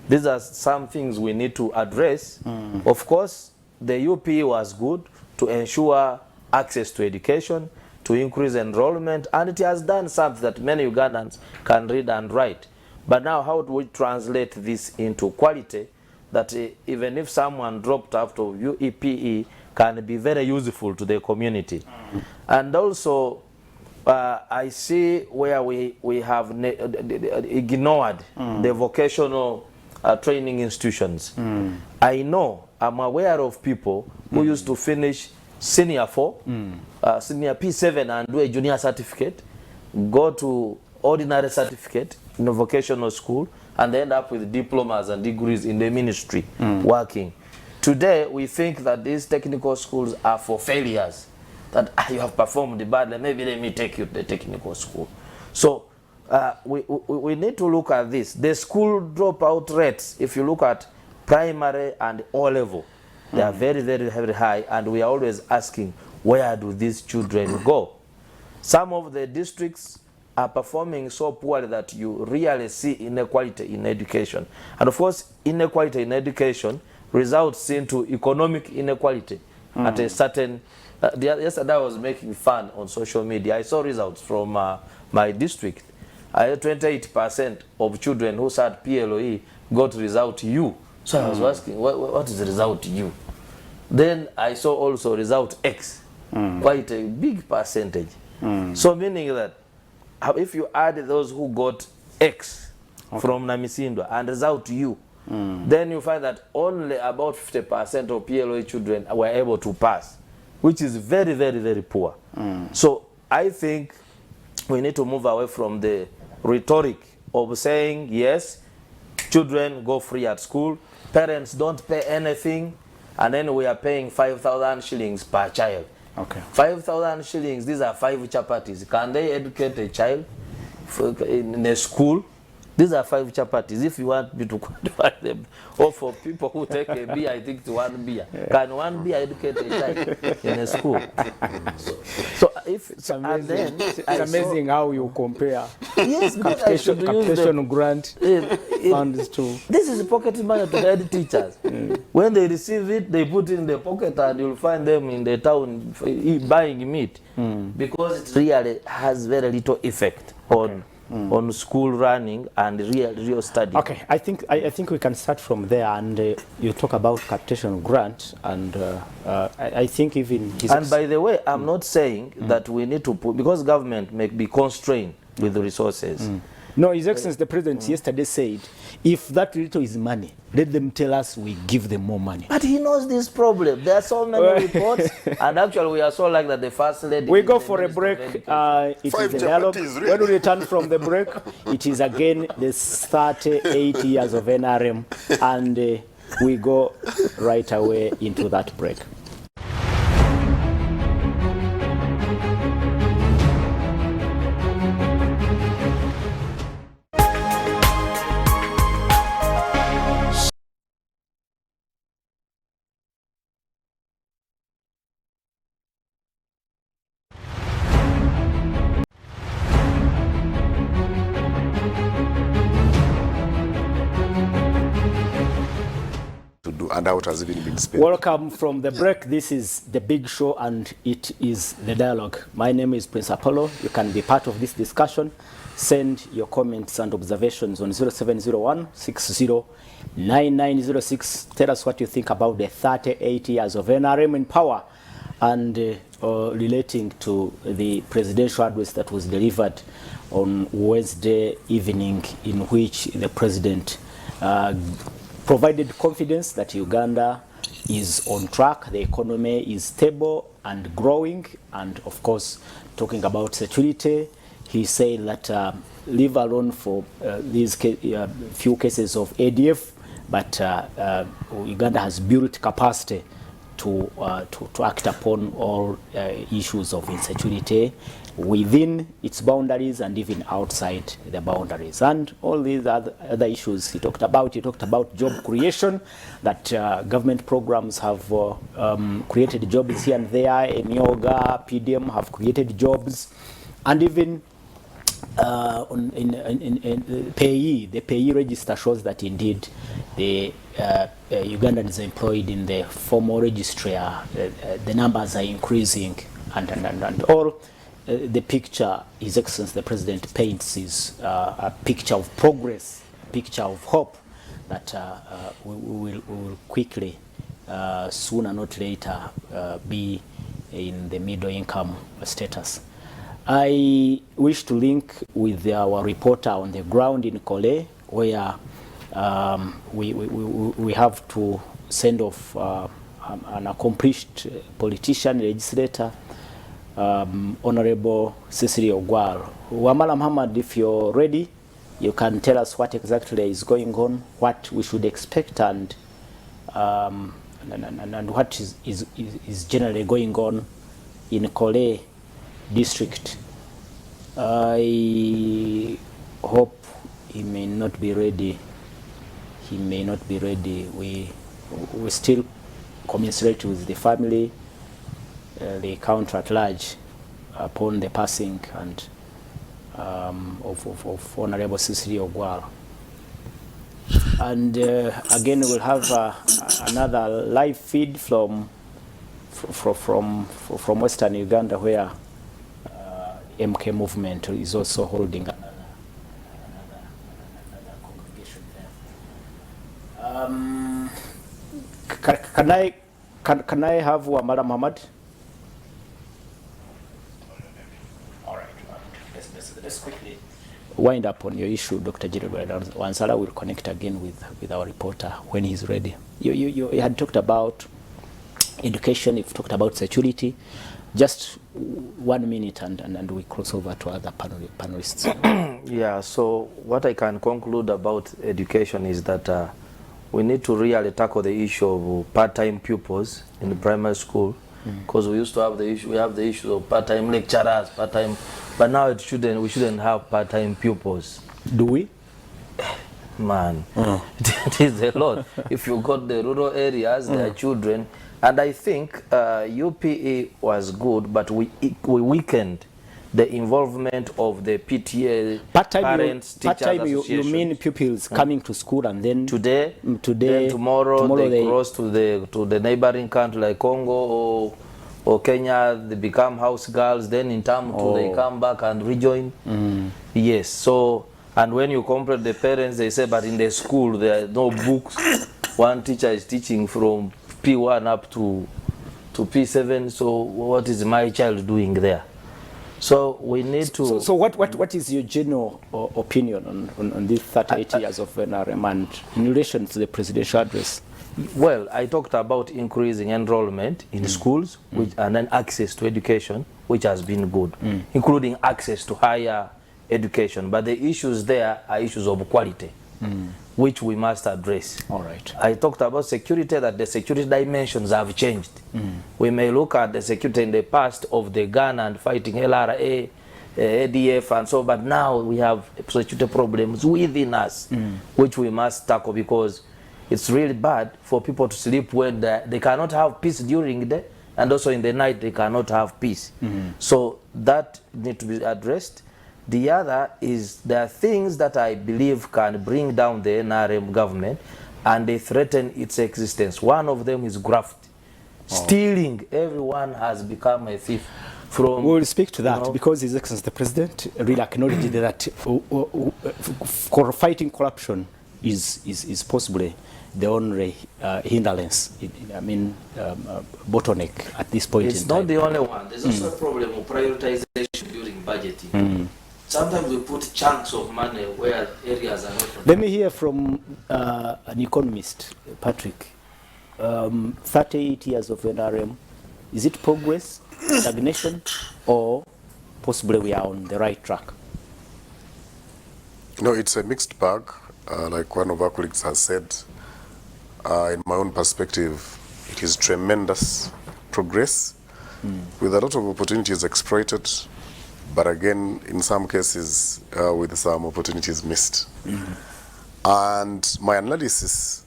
These are some things we need to address. Of course, the UPA was good to ensure access to education, to increase enrollment, and it has done something that many Ugandans can read and write. But now how do we translate this into quality that even if someone dropped out of UEPE can be very useful to the community? And also, I see where we have ignored the vocational training institutions. I'm aware of people who used to finish senior 4, senior P7 and do a junior certificate, go to ordinary certificate in a vocational school, and end up with diplomas and degrees in the ministry working. Today, we think that these technical schools are for failures, that you have performed badly, maybe let me take you to the technical school. So we need to look at this. The school dropout rates, if you look at primary and O-level, they are very, very, very high, and we are always asking, where do these children go? Some of the districts are performing so poorly that you really see inequality in education. And of course, inequality in education results into economic inequality at a certain... yesterday I was making fun on social media. I saw results from my district. I had 28% of children who sat PLOE got result U. So I was asking, what is the result U? Then I saw also result X, quite a big percentage. So meaning that if you add those who got X from Namisindwa and result U, then you find that only about 50% of PLOE children were able to pass, which is very, very, very poor. So I think we need to move away from the rhetoric of saying, yes, children go free at school, parents don't pay anything, and then we are paying 5,000 shillings per child. Okay. 5,000 shillings, these are 5 chapatis. Can they educate a child in a school? These are 5 chapatis. If you want me to quantify them, or for people who take a beer, I think it's 1 beer. Can 1 beer educate a child in a school? So if It's amazing, and then it's amazing how you compare yes, because I should use capitation grant it- funds to. This is pocket money to the head teachers. When they receive it, they put it in the pocket, and you'll find them in the town buying meat, because it really has very little effect on school running and real study. Okay, I think we can start from there, and you talk about capitation grant, and I think even his And by the way, I'm not saying that we need to put, because government may be constrained with the resources. No, His Excellency the President yesterday said, if that little is money, let them tell us, we give them more money. But he knows this problem. There are so many reports, and actually we are so like that the first lady. We is go the for a Minister break. of Education. It 5 is the dialogue. chapatis, When really? we return from the break, it is again the 38 years of NRM, and we go right away into that break. To do, and how it has even been spent. Welcome from the break. This is the big show, and it is the dialogue. My name is Prince Apollo. You can be part of this discussion. Send your comments and observations on 0701 609906. Tell us what you think about the 38 years of NRM in power, and relating to the presidential address that was delivered on Wednesday evening, in which the president provided confidence that Uganda is on track, the economy is stable and growing, and of course, talking about security, he said that leave alone for these few cases of ADF, but Uganda has built capacity to act upon all issues of insecurity within its boundaries and even outside the boundaries, and all these other issues he talked about. He talked about job creation, that government programs have created jobs here and there. Emyoga, PDM have created jobs, and even in payee, the payee register shows that indeed the Ugandans employed in the formal registry, the numbers are increasing, and all. The picture His Excellency the President paints is a picture of progress, a picture of hope that we will quickly, sooner not later, be in the middle income status. I wish to link with our reporter on the ground in Kole, where we have to send off an accomplished politician, legislator, Honorable Cecily Ogwal. Wamala Muhammad, if you're ready, you can tell us what exactly is going on, what we should expect, and what is generally going on in Kole district. I hope he may not be ready. He may not be ready. We still commiserate with the family, the country at large, upon the passing and of Honorable Cecily Ogwal. And again, we'll have another live feed from Western Uganda, where MK movement is also holding another congregation there. Can I have Wamala Muhammad? All right. Let's quickly wind up on your issue, Dr. Jiribwe Wansala. Will connect again with our reporter when he's ready. You had talked about education, you've talked about security, Just 1 minute and we cross over to other panelists. Yeah, so what I can conclude about education is that we need to really tackle the issue of part-time pupils in the primary school, because we used to have the issue, we have the issue of part-time lecturers, part-time, but now we shouldn't have part-time pupils. Do we? Man, it is a lot. If you got the rural areas, there are children, and I think UPE was good, but we weakened the involvement of the PTA, parents, teachers associations. You mean pupils coming to school and then today, then tomorrow they cross to the neighboring country like Congo or Kenya, they become house girls, then in term two they come back and rejoin. Yes, so, and when you complete the parents, they say, but in the school there are no books. One teacher is teaching from P1 up to P7, so what is my child doing there? So we need to... So what is your general opinion on these 38 years of NRM and in relation to the presidential address? Well, I talked about increasing enrollment in schools and then access to education, which has been good, including access to higher education. But the issues there are issues of quality, which we must address. All right. I talked about security, that the security dimensions have changed. We may look at the security in the past of the gun and fighting LRA, ADF and so, but now we have security problems within us, which we must tackle, because it's really bad for people to sleep when they cannot have peace during the day, and also in the night they cannot have peace. So that needs to be addressed. The other is there are things that I believe can bring down the NRM government and they threaten its existence. One of them is graft. Stealing. Everyone has become a thief. From, we will speak to that, because His Excellency the President really acknowledged that for fighting corruption is possibly the only hindrance, bottleneck at this point in time. It's not the only one. There's also a problem of prioritization during budgeting. Sometimes we put chunks of money where areas are not. Let me hear from an economist, Patrick. 38 years of NRM, is it progress, stagnation, or possibly we are on the right track? No, it's a mixed bag. Like one of our colleagues has said, in my own perspective, it is tremendous progress with a lot of opportunities exploited, but again, in some cases, with some opportunities missed. And my analysis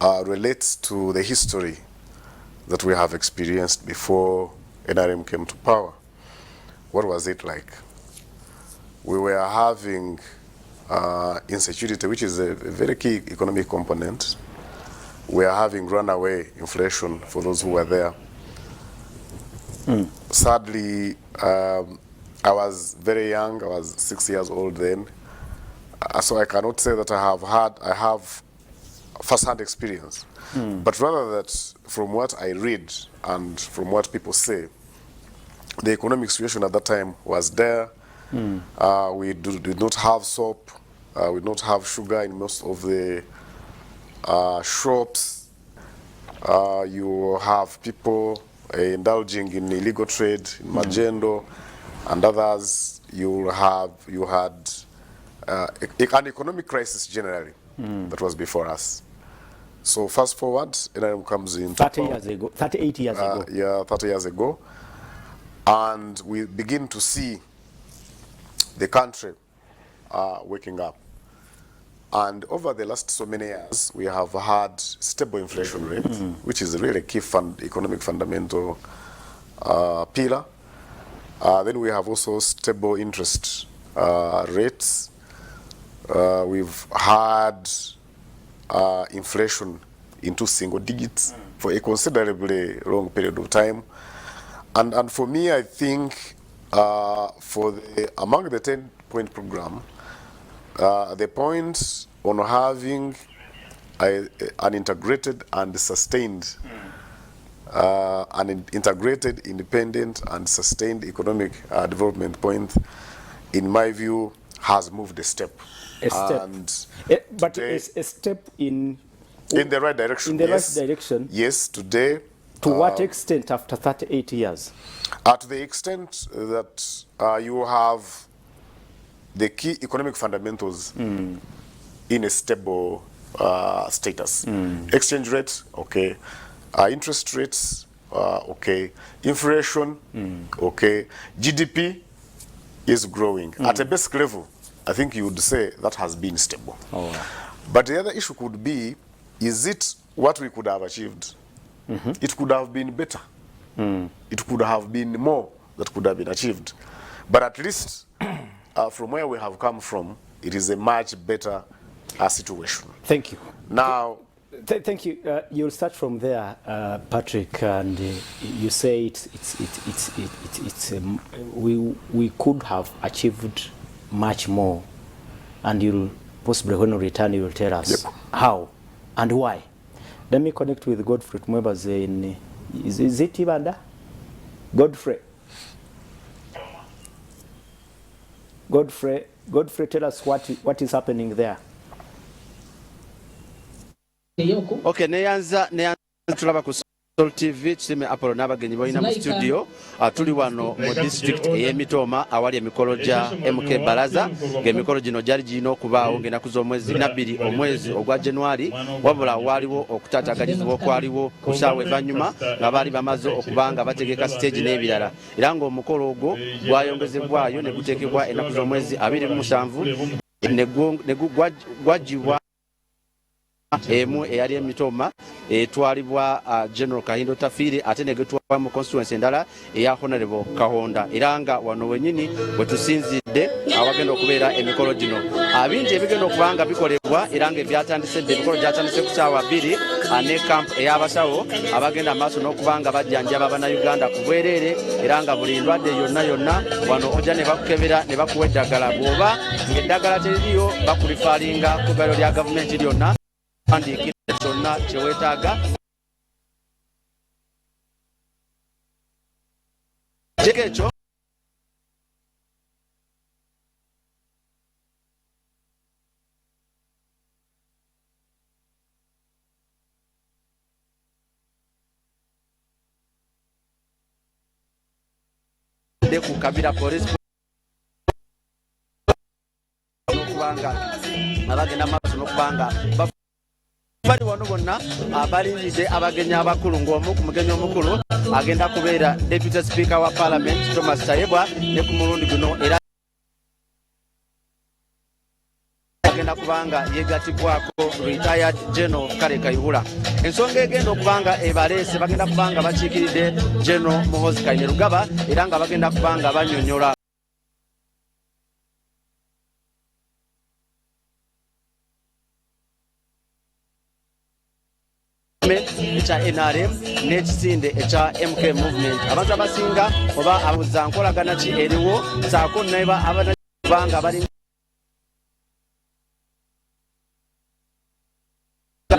relates to the history that we have experienced before NRM came to power. What was it like? We were having insecurity, which is a very key economic component. We are having runaway inflation for those who were there. Sadly, I was very young. I was 6 years old then. So I cannot say that I have first-hand experience. But rather that from what I read and from what people say, the economic situation at that time was there. We did not have soap. We did not have sugar in most of the shops. You have people indulging in illegal trade, in magendo, and others. You had an economic crisis generally that was before us. So fast forward, NRM comes in 38 years ago. Yeah, 30 years ago. And we begin to see the country waking up. And over the last so many years, we have had stable inflation rate, which is really a key economic fundamental pillar. Then we have also stable interest rates. We've had inflation into single digits for a considerably long period of time. And for me, I think among the 10-point program, the point on having an integrated and sustained, an integrated, independent, and sustained economic development point, in my view, has moved a step. But a step in the right direction. In the right direction. Yes, today, To what extent after 38 years? To the extent that you have the key economic fundamentals in a stable status. Exchange rate, okay. Interest rates, okay. Inflation, okay. GDP is growing. At a basic level, I think you would say that has been stable. Oh. But the other issue could be, is it what we could have achieved? It could have been better. It could have been more that could have been achieved. But at least from where we have come from, it is a much better situation. Thank you. Now, Thank you. You'll start from there, Patrick, and you say we could have achieved much more, and you'll possibly, when you return, you will tell us how and why. Let me connect with Godfrey Mwebaze in, is it Ibanda? Godfrey, tell us what is happening there. Okay, neyanza tulaba ku Sol TV kisime Apollo n'abagenyi boyina mu studio tuli wano mu district ey'Emitoma awali emikolo gya MK Baraza ng'emikolo gino gyali girina okubaawo ng'ennaku z'omwezi 2 omwezi ogwa January wabula waaliwo okutaataaganyizibwa okwaliwo ku ssaawa evvannyuma nga baali bamaze okuba nga bategeka stage n'ebirala era ng'omukolo ogwo gwayongezebwayo ne guteekebwa ennaku z'omwezi 27 ne gwagibwa emu eyali Emitoma etwalibwa General Kahindo Tafiri ate ne getwalibwa mu constituency endala eya Honorable Kahonda era nga wano wenyini bwe tusinzidde awagenda okubeera emikolo gino bingi ebigenda okuba nga bikolebwa era nga ebyatandise emikolo gyatandise ku ssaawa 2 ne camp ey'abasawo abagenda amaaso n'okuba nga bajjanjaba Bannayuganda ku bwereere era nga buli ndwadde yonna wano ojja ne bakukebera ne bakuwa eddagala bw'oba ng'eddagala teririyo bakulifaalinga ku ddwaliro lya gavumenti lyonna andikira kyonna kyewetaaga ekyo ku Kabira police n'okubanga abagenda maaso n'okubanga bali wano bonna abalindiride abagenyi abakulu ng'omu ku mugenyi omukulu agenda kubeera Deputy Speaker wa Parliament Thomas Tayebwa ne ku mulundi guno era agenda kubanga yegatibwako Retired General Kale Kayihura. Ensonga egenda okubanga ebaleese bagenda kubanga bakiikiridde General Muhoozi Kainerugaba era nga bagenda kubanga bannyonnyola ekya NRM n'ekisinde ekya MK Movement. Abantu abasinga oba abuza nkolagana ki eriwo saako naiba abanabanga bali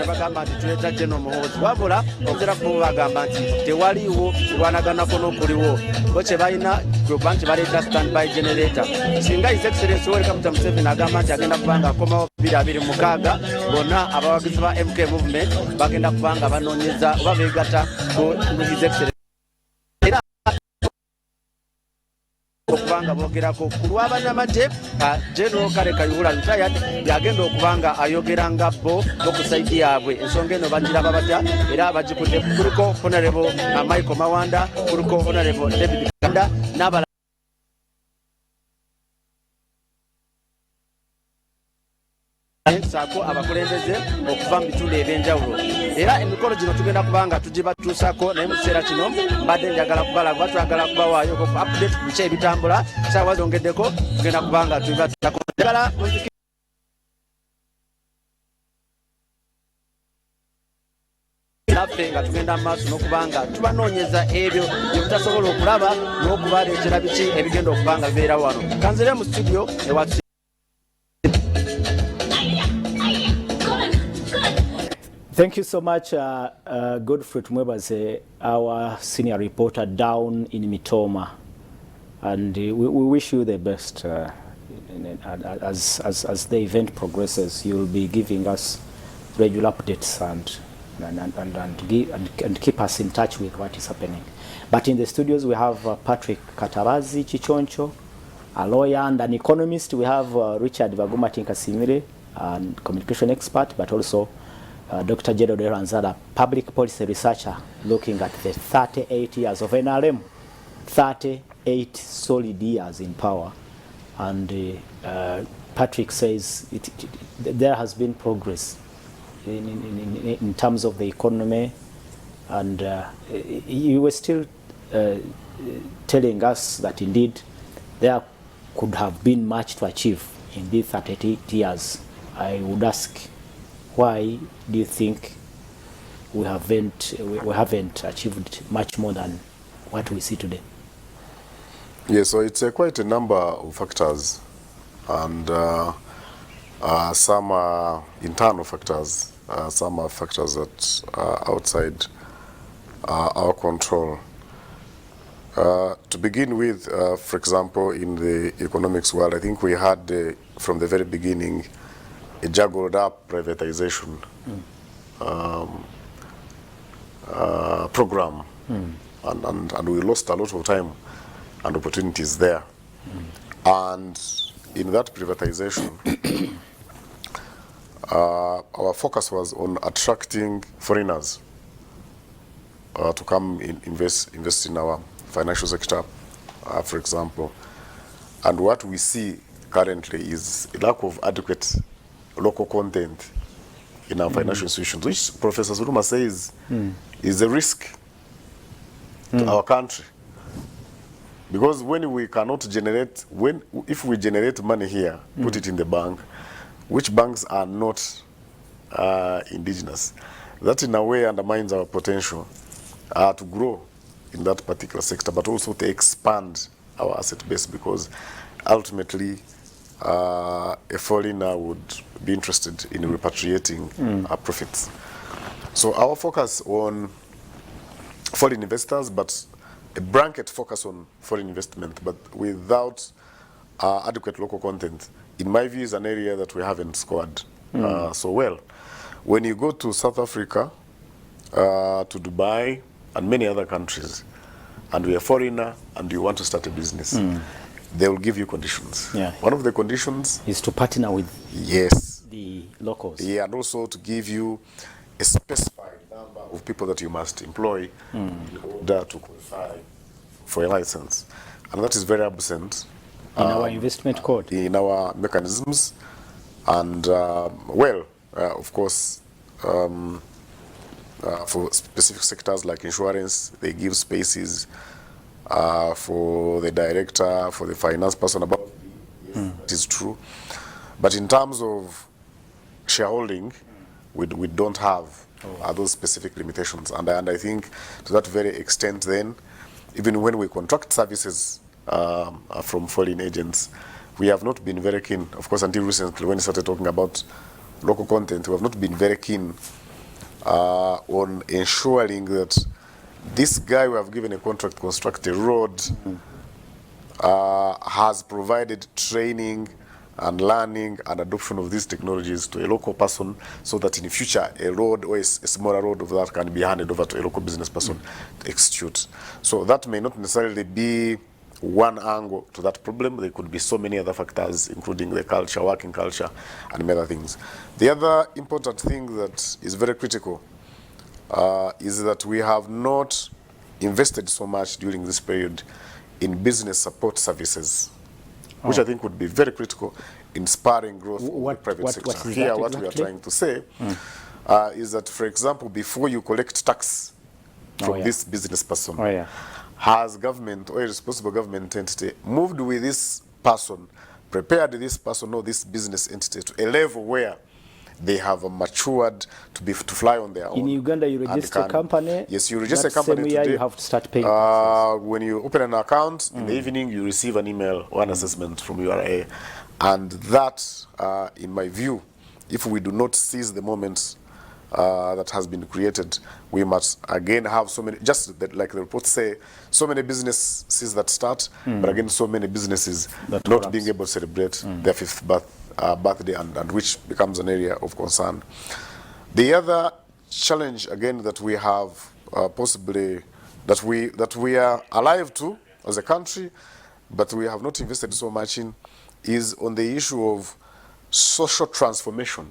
bagamba nti tuleeta General Muhoozi wabula okugera ku bagamba nti tewaliiwo kulwanaganako n'okuliwo bo kye balina kuba nti baleeta standby generator. Singa His Excellency Yoweri Kaguta Museveni agamba nti agenda kubanga akomawo 2026 bonna abawagizi ba MK Movement bagenda kubanga banoonyeza oba beegatta ku His Excellency okubanga boogerako ku lw'abannamagye General Kale Kayihura retired yagenda okubanga ayogera nga bo okusaidi yaabwe. Ensonga eno bagiraba batya era bagikudde kuliko Honorable Michael Mawanda, kuliko Honorable David Kanda n'abala saako abakulembeze okuva mu bitundu ebyenjawulo era emikolo gino tugenda kubanga tugibatuusako naye mu kiseera kino mbadde njagala kubalaga batwagala kubawaayo update ku biki ebitambula saawa zongeddeko tugenda kubanga tubibatuusako naffe nga tugenda mu maaso n'okubanga tubanoonyeza ebyo bye butasobola okulaba n'okubaleetera biki ebigenda okubanga bibeera wano. Kanzire mu studio ewatu. Thank you so much, Godfrey Mwebaze, our senior reporter down in Mitoma. And we wish you the best as the event progresses. You'll be giving us regular updates and and keep us in touch with what is happening. But in the studios, we have Patrick Katabazi Chichoncho, a lawyer and an economist. We have Richard Baguma Tinkasimire, a communication expert, but also Dr. Jedo Deranzada, public policy researcher, looking at the 38 years of NRM, 38 solid years in power. And Patrick says there has been progress in terms of the economy, and you were still telling us that indeed there could have been much to achieve in these 38 years. I would ask, why do you think we haven't achieved much more than what we see today? Yes, so it's quite a number of factors, and some are internal factors, some are factors that are outside our control. To begin with, for example, in the economics world, I think we had, from the very beginning, a juggled up privatization program, and we lost a lot of time and opportunities there. And in that privatization, our focus was on attracting foreigners to come invest in our financial sector, for example. And what we see currently is a lack of adequate local content in our financial institutions, which Professor Zuruma says is a risk to our country. Because when we cannot generate, if we generate money here, put it in the bank, which banks are not indigenous, that in a way undermines our potential to grow in that particular sector, but also to expand our asset base, because ultimately a foreigner would be interested in repatriating our profits. So our focus on foreign investors, but a blanket focus on foreign investment, but without adequate local content, in my view, is an area that we haven't scored so well. When you go to South Africa, to Dubai, and many other countries, and you're a foreigner and you want to start a business, they will give you conditions. Yeah. One of the conditions is to partner with the locals. Yeah, and also to give you a specified number of people that you must employ in order to qualify for a license. And that is very absent in our investment code, in our mechanisms. And of course, for specific sectors like insurance, they give spaces for the director, for the finance person about it. Yes, that is true. But in terms of shareholding, we don't have those specific limitations. And I think to that very extent then, even when we contract services from foreign agents, we have not been very keen, of course, until recently when we started talking about local content, we have not been very keen on ensuring that this guy we have given a contract to construct a road has provided training and learning and adoption of these technologies to a local person, so that in the future a road or a smaller road of that can be handed over to a local business person to execute. So that may not necessarily be one angle to that problem. There could be so many other factors, including the culture, working culture, and many other things. The other important thing that is very critical is that we have not invested so much during this period in business support services, which I think would be very critical in spurring growth of the private sector. Here, what we are trying to say is that, for example, before you collect tax from this business person, has government or a responsible government entity moved with this person, prepared this person or this business entity to a level where they have matured to fly on their own. In Uganda, you register a company. Yes, you register a company today. You have to start paying taxes. When you open an account in the evening, you receive an email or an assessment from URA, and that, in my view, if we do not seize the moments that has been created, we must again have so many, just that, like the reports say, so many businesses that start, but again so many businesses that not being able to celebrate their 5th birthday, and which becomes an area of concern. The other challenge again that we have possibly that we are alive to as a country, but we have not invested so much in, is on the issue of social transformation.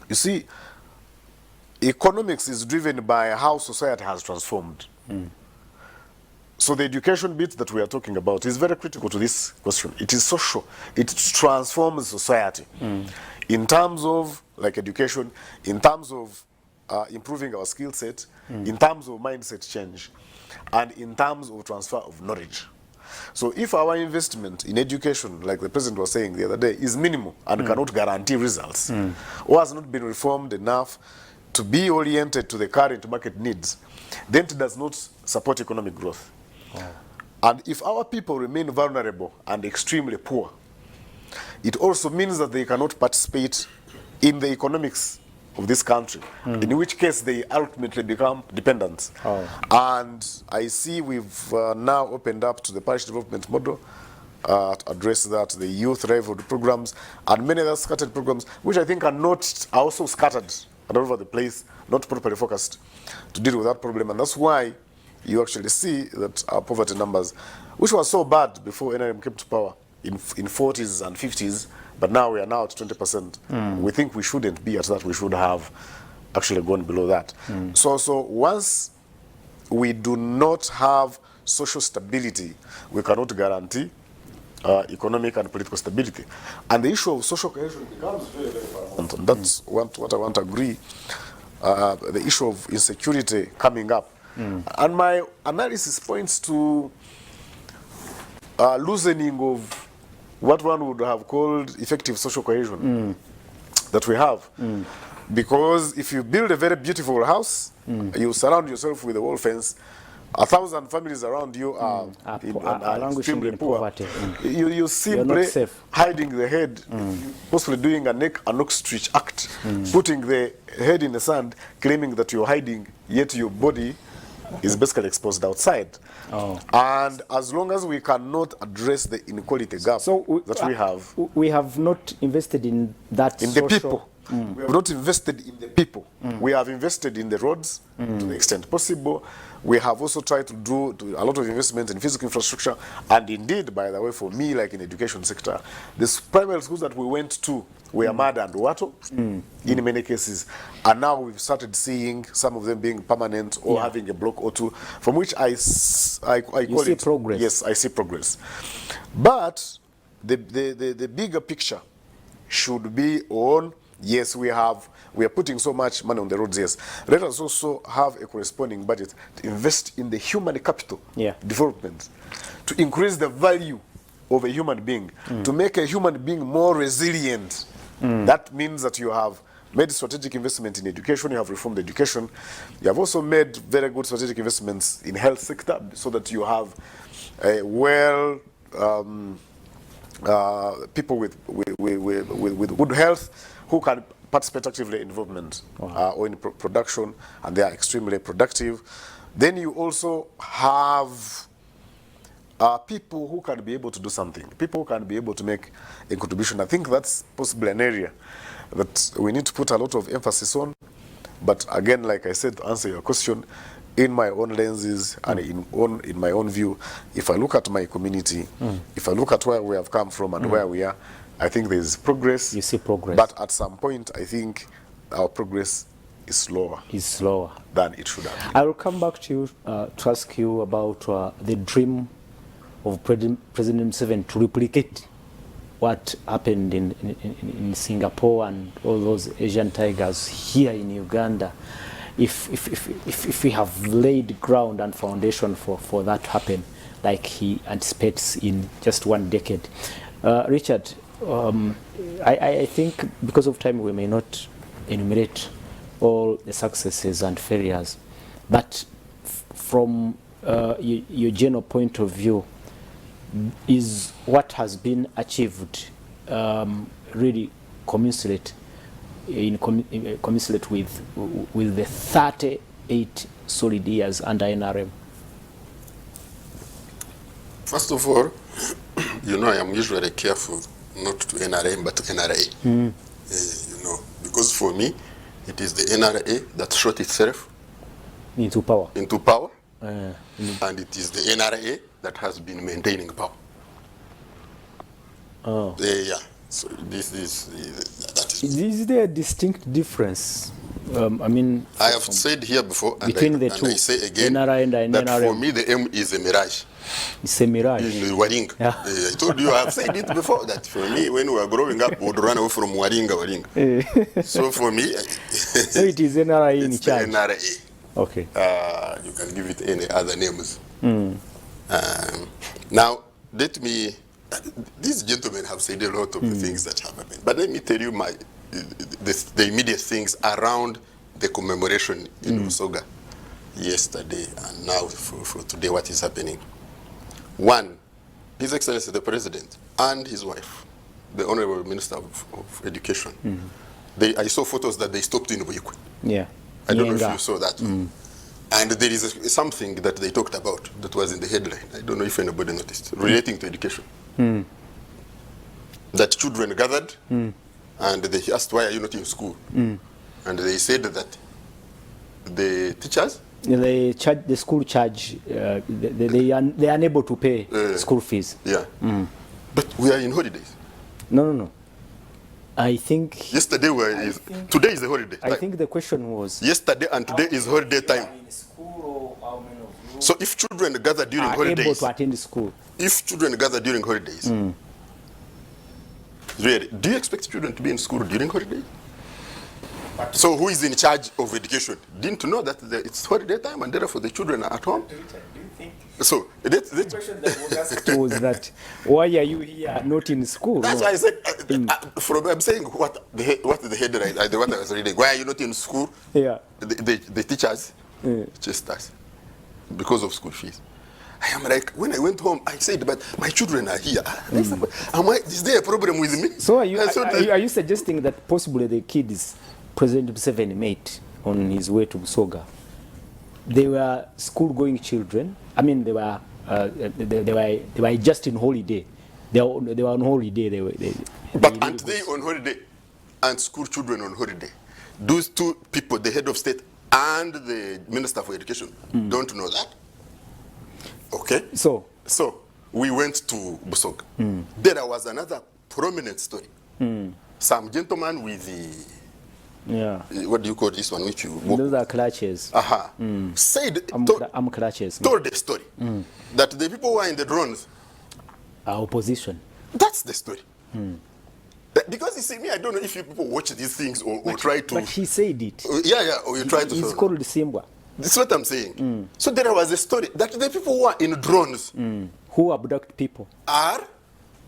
You see, economics is driven by how society has transformed. So the education bit that we are talking about is very critical to this question. It is social. It transforms society in terms of like education, in terms of improving our skill set, in terms of mindset change, and in terms of transfer of knowledge. So if our investment in education, like the president was saying the other day, is minimal and cannot guarantee results, or has not been reformed enough to be oriented to the current market needs, then it does not support economic growth. And if our people remain vulnerable and extremely poor, it also means that they cannot participate in the economics of this country, in which case they ultimately become dependent. And I see we've now opened up to the parish development model to address that, the youth rivalry programs, and many other scattered programs, which I think are also scattered all over the place, not properly focused to deal with that problem. And that's why you actually see that our poverty numbers, which was so bad before NRM came to power, in 40s and 50s, but now we are now at 20%. We think we shouldn't be at that. We should have actually gone below that. So once we do not have social stability, we cannot guarantee economic and political stability. And the issue of social cohesion becomes very, very important. And that's what I want to agree. The issue of insecurity coming up. And my analysis points to loosening of what one would have called effective social cohesion that we have. Because if you build a very beautiful house, you surround yourself with a wall fence, 1,000 families around you are extremely poor. You simply hiding the head, possibly doing a neck and ostrich act, putting the head in the sand, claiming that you're hiding, yet your body is basically exposed outside. And as long as we cannot address the inequality gap that we have not invested in that in the people. We have not invested in the people. We have invested in the roads to the extent possible. We have also tried to do a lot of investment in physical infrastructure. And indeed, by the way, for me, like in education sector, the primary schools that we went to were mud and water in many cases. And now we've started seeing some of them being permanent or having a block or two, from which I call it progress. Yes, I see progress. But the bigger picture should be on, yes, we are putting so much money on the roads, yes. Let us also have a corresponding budget to invest in the human capital development, to increase the value of a human being, to make a human being more resilient. That means that you have made strategic investment in education, you have reformed education, you have also made very good strategic investments in health sector, so that you have a people with good health who can participate actively in development or in production, and they are extremely productive. Then you also have people who can be able to do something, people who can be able to make a contribution. I think that's possibly an area that we need to put a lot of emphasis on. But again, like I said, to answer your question, in my own lenses and in my own view, if I look at my community, if I look at where we have come from and where we are, I think there is progress. You see progress. But at some point, I think our progress is slower. Than it should have been. I will come back to you to ask you about the dream of President Museveni to replicate what happened in Singapore and all those Asian tigers here in Uganda. If we have laid ground and foundation for that to happen, like he anticipates in just 1 decade. Richard, I think because of time we may not enumerate all the successes and failures, but from your general point of view, is what has been achieved really commensurate with the 38 solid years under NRM? First of all, you know, I am usually careful not to NRM but NRA. You know, because for me, It is the NRA that shot itself Into power. into power, Mm. and it is the NRA that has been maintaining power. Oh. Yeah. So this is that is. Is there a distinct difference? I mean, I have said here before, and between I, the and two, I say again, NRA and that NRM. for me the M is a mirage. it's a mirage. In Waringa. Yeah. I told you, I have said it before, that for me, when we were growing up, we would run away from Waringa. So for me, So it is NRA in it's charge. the NRA. Okay. You can give it any other names. Now, let me, these gentlemen have said a lot of the things that have happened, but let me tell you the immediate things around the commemoration in Busoga yesterday and now for today, what is happening. One, His Excellency the President and his wife, the Honorable Minister of Education, I saw photos that they stopped in Buyukwe. Yeah. I don't know Nyenga. if you saw that. And there is something that they talked about that was in the headline. I don't know if anybody noticed, relating to education. That children gathered and they asked, why are you not in school? And they said that the teachers, They charge the school charge. They are unable to pay school fees. yeah. But we are in holidays. No. I think. Yesterday today is the holiday I time. think the question was. Yesterday and today is holiday time. So if children gather during Are able holidays, to attend school. if children gather during holidays, really, do you expect children to be in school during holidays? So who is in charge of education? Didn't know that it's holiday time and therefore the children are at home? So that's Question that was asked was that why are you here not in school? why I said, I'm saying what the headline, what I was reading. Why are you not in school? Yeah. The teachers just us because of school fees. I am like, when I went home, I said, but my children are here. Is there a problem with me? So are you suggesting that possibly the kids President Museveni met on his way to Busoga, they were school-going children? I mean, they were just in holiday. They were on holiday. But aren't they on holiday? And school children on holiday? Those two people, the head of state and the Minister for Education, don't know that? Okay. So We went to Busoga. There was another prominent story. Some gentleman with the, what do you call this one? Which you walk? Those are clutches. Said, I'm clutches. told the story that the people who are in the drones, Opposition. that's the story. Because you see, me, I don't know if you people watch these things or try to. But he said it. Or you try to. He's called Simbwa. That's what I'm saying. So there was a story that the people who are in drones Who abduct people? are.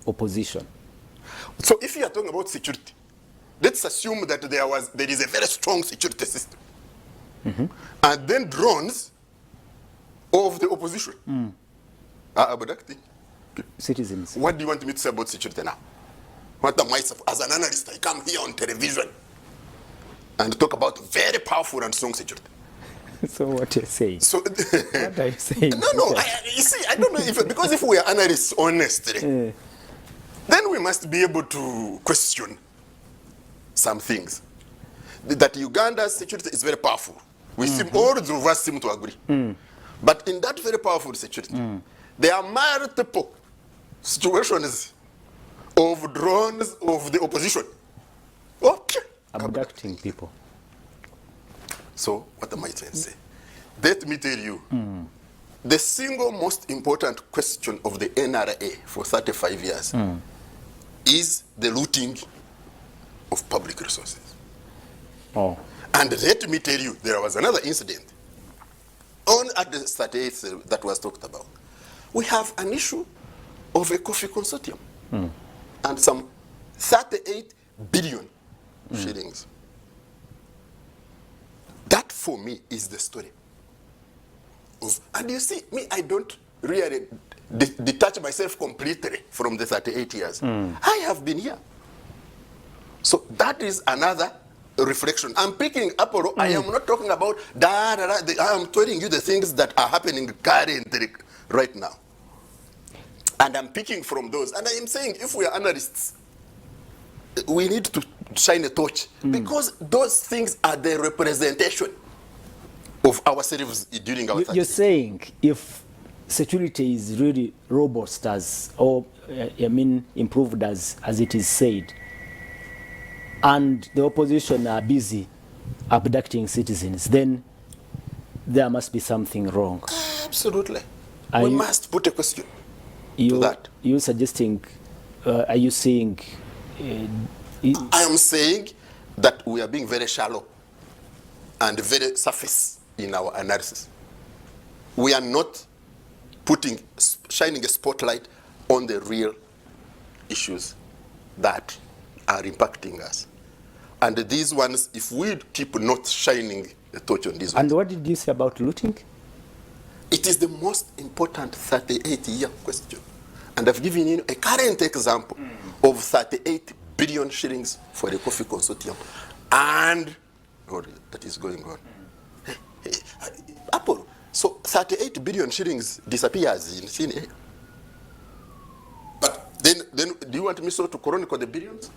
Opposition. So if you are talking about security, let's assume that there is a very strong security system, and then drones of the opposition are abducting people. Citizens. What do you want me to say about security now? What am I, as an analyst, I come here on television and talk about very powerful and strong security. So what you're saying? So What are you saying? No. You see, I don't know because if we are analysts honestly, then we must be able to question some things. That Uganda's security is very powerful. We seem, all of us seem to agree. But in that very powerful security, there are multiple situations of drones of the opposition. Okay. Abducting people. So what am I trying to say? Let me tell you, the single most important question of the NRA for 35 years is the looting of public resources. Oh. And let me tell you, there was another incident at the 38th that was talked about. We have an issue of a coffee consortium and some 38 billion shillings. That for me is the story. And you see, me, I don't really detach myself completely from the 38 years. I have been here. So that is another reflection. I'm picking Apollo. I am not talking about I am telling you the things that are happening currently right now. And I'm picking from those. And I am saying if we are analysts, we need to shine a torch, because those things are the representation of ourselves during our You're saying if security is really robust improved as it is said, and the opposition are busy abducting citizens, then there must be something wrong. Absolutely. Are We you- must put a question to that. You're suggesting, are you saying, I am saying that we are being very shallow and very surface in our analysis. We are not shining a spotlight on the real issues that are impacting us. And these ones, if we keep not shining a torch on these and ones, what did you say about looting? it is the most important 38-year question. And I've given you a current example of 38 billion shillings for the coffee consortium. And that is going on. Apple, so 38 billion shillings disappears in thin air. But then do you want me so to chronicle the billions?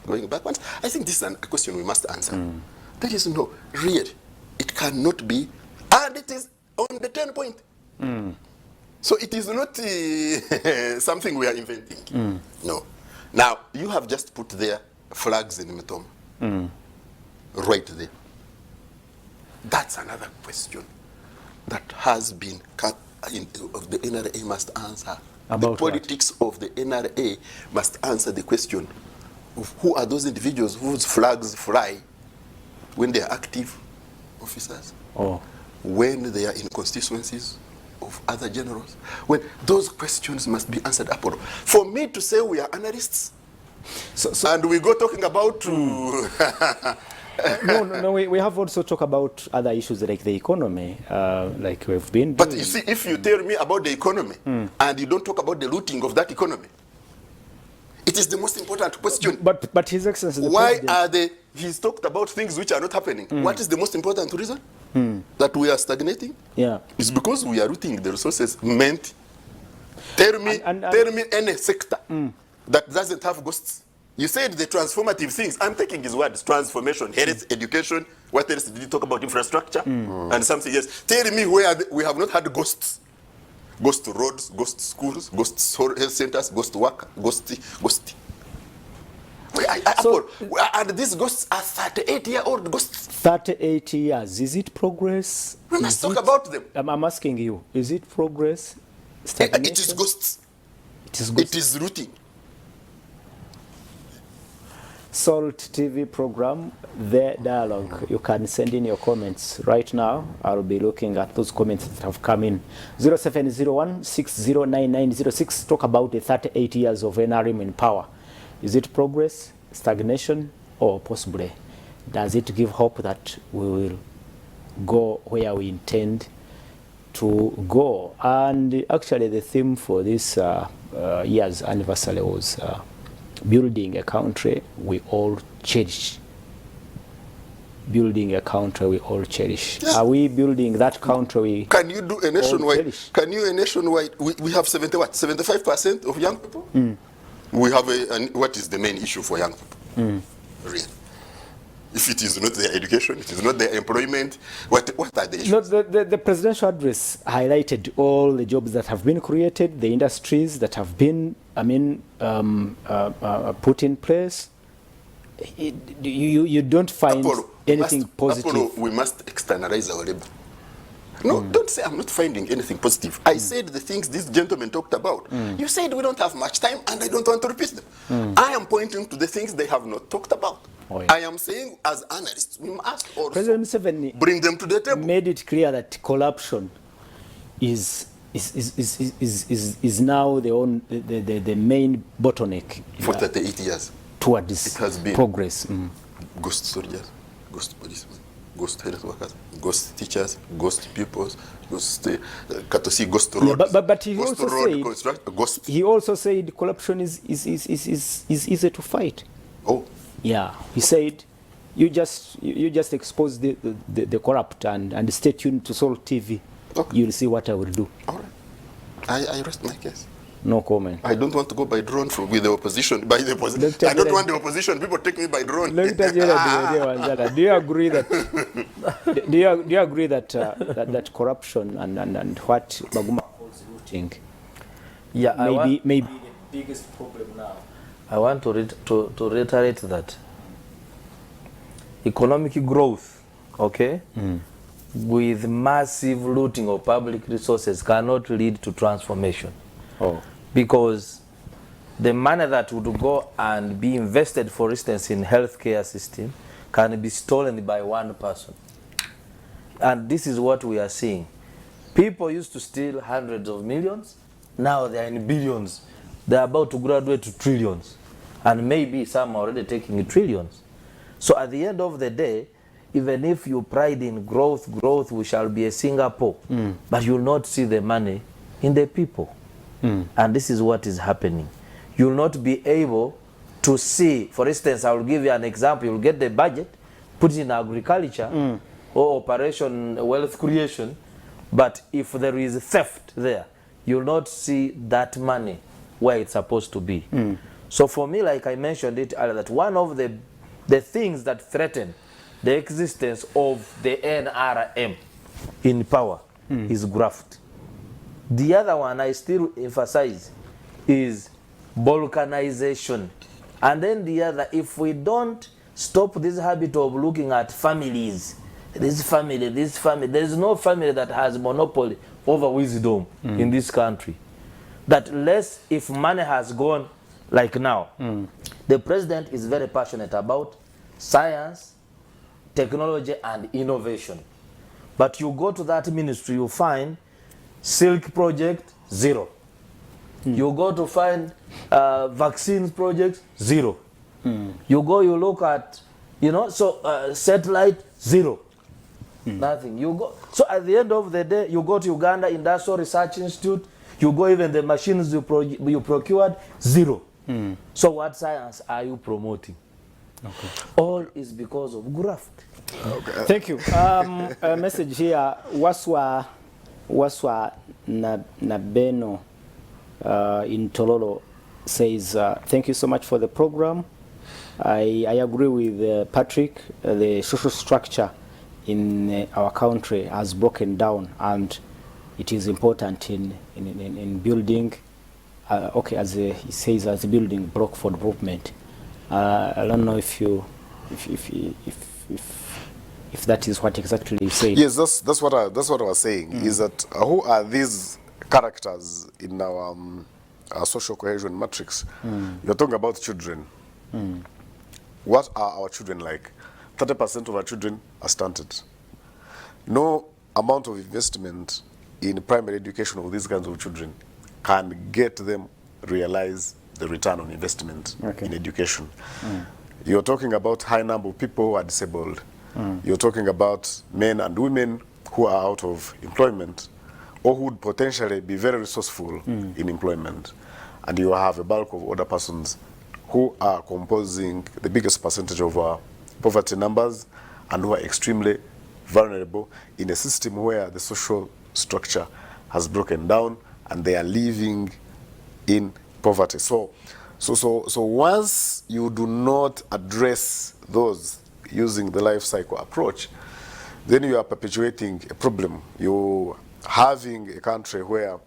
Going backwards? I think this is a question we must answer. There is no, really, it cannot be, and it is on the 10 point. So it is not something we are inventing. No. Now, you have just put there flags in Metoma. Right there. That's another question that has been cut in, the NRA must answer. About the politics of the NRA must answer the question of who are those individuals whose flags fly when they are active officers, when they are in constituencies of other generals. When those questions must be answered upon. For me to say we are analysts, and we go talking about No, we have also talked about other issues like the economy, like we've been doing. But you see, if you tell me about the economy and you don't talk about the looting of that economy, it is the most important question. But His Excellency, the why President, are they? He's talked about things which are not happening. What is the most important reason that we are stagnating? Yeah. It's because we are looting the resources meant. Tell me any sector that doesn't have ghosts. You said the transformative things. I'm taking his words: transformation, health, education. What else did you talk about? Infrastructure and something else. Tell me where we have not had ghosts. Ghost roads, ghost schools, ghost health centers, ghost work, ghost. And these ghosts are 38-year-old ghosts. 38 years. Is it progress? We must talk about them. I'm asking you, is it progress? It is Stagnation? ghosts. It is ghosts. It is rooting. Salt TV program, The Dialogue. You can send in your comments right now. I'll be looking at those comments that have come in. 0701-609906. Talk about the 38 years of NRM in power. Is it progress, stagnation, or possibly does it give hope that we will go where we intend to go? And actually the theme for this year's anniversary was building a country we all cherish. Building a country we all cherish. Yeah. Are we building that country? Can you do a nationwide? cherish? Can you a nationwide? We have 75% of young people. We have what is the main issue for young people? Really? If it is not their education, it is not their employment. What are the issues? No, the presidential address highlighted all the jobs that have been created, the industries that have been, put in place. You don't find anything positive. We must externalize our labor. No, don't say I'm not finding anything positive. I said the things this gentleman talked about. You said we don't have much time, and I don't want to repeat them. I am pointing to the things they have not talked about. Oh, yeah. I am saying, as analysts, we must also President Museveni bring them to the table. made it clear that corruption is now the main bottleneck For 38 years, towards it has been progress. ghost soldiers, ghost policemen, ghost health workers, ghost teachers, ghost pupils, ghost ghost road. Yeah, but he ghost also road said ghost. he also said corruption is easy to fight. Oh, Yeah, he said, you just expose the corrupt and stay tuned to Salt TV. Okay. You'll see what I will do. all right. I rest my case. No comment. I don't want to go by drone with the opposition. By the opposition, I don't want the opposition. People take me by drone. Do you agree that? do you agree that that corruption and what Baguma calls looting? Yeah, maybe the biggest problem now. I want to reiterate that economic growth, okay, with massive looting of public resources cannot lead to transformation. Oh. Because the money that would go and be invested, for instance, in healthcare system, can be stolen by one person. And this is what we are seeing. People used to steal hundreds of millions. Now they are in billions. They are about to graduate to trillions. And maybe some are already taking trillions. So at the end of the day, even if you pride in growth, we shall be a Singapore. But you will not see the money in the people. And this is what is happening. You will not be able to see, for instance, I will give you an example. You will get the budget, put it in agriculture or operation wealth creation, but if there is theft there, you will not see that money where it's supposed to be. So for me, like I mentioned it earlier, that one of the things that threaten the existence of the NRM in power is graft. The other one I still emphasize is balkanization. And then the other, if we don't stop this habit of looking at families, this family, there is no family that has monopoly over wisdom in this country. That less if money has gone like now. The president is very passionate about science, technology, and innovation. But you go to that ministry, you find Silk project, 0. You go to find vaccines projects, 0. You go, you look at, satellite, 0. Nothing. You go. So at the end of the day, you go to Uganda Industrial Research Institute, you go even the machines you procured, 0. So what science are you promoting? Okay. All is because of graft. Okay. Thank you. A message here. Waswa Nabeno in Tololo says, thank you so much for the program. I agree with Patrick. The social structure in our country has broken down, and it is important in building, as he says, as building block for development. I don't know if that is what exactly you say. Yes, that's what I was saying. Is that who are these characters in our social cohesion matrix? You're talking about children. What are our children like? 30% of our children are stunted. No amount of investment in primary education of these kinds of children can get them realize the return on investment in education. You're talking about high number of people who are disabled. You're talking about men and women who are out of employment or who would potentially be very resourceful in employment. And you have a bulk of other persons who are composing the biggest percentage of our poverty numbers and who are extremely vulnerable in a system where the social structure has broken down and they are living in poverty. So once you do not address those using the life cycle approach, then you are perpetuating a problem. You're having a country where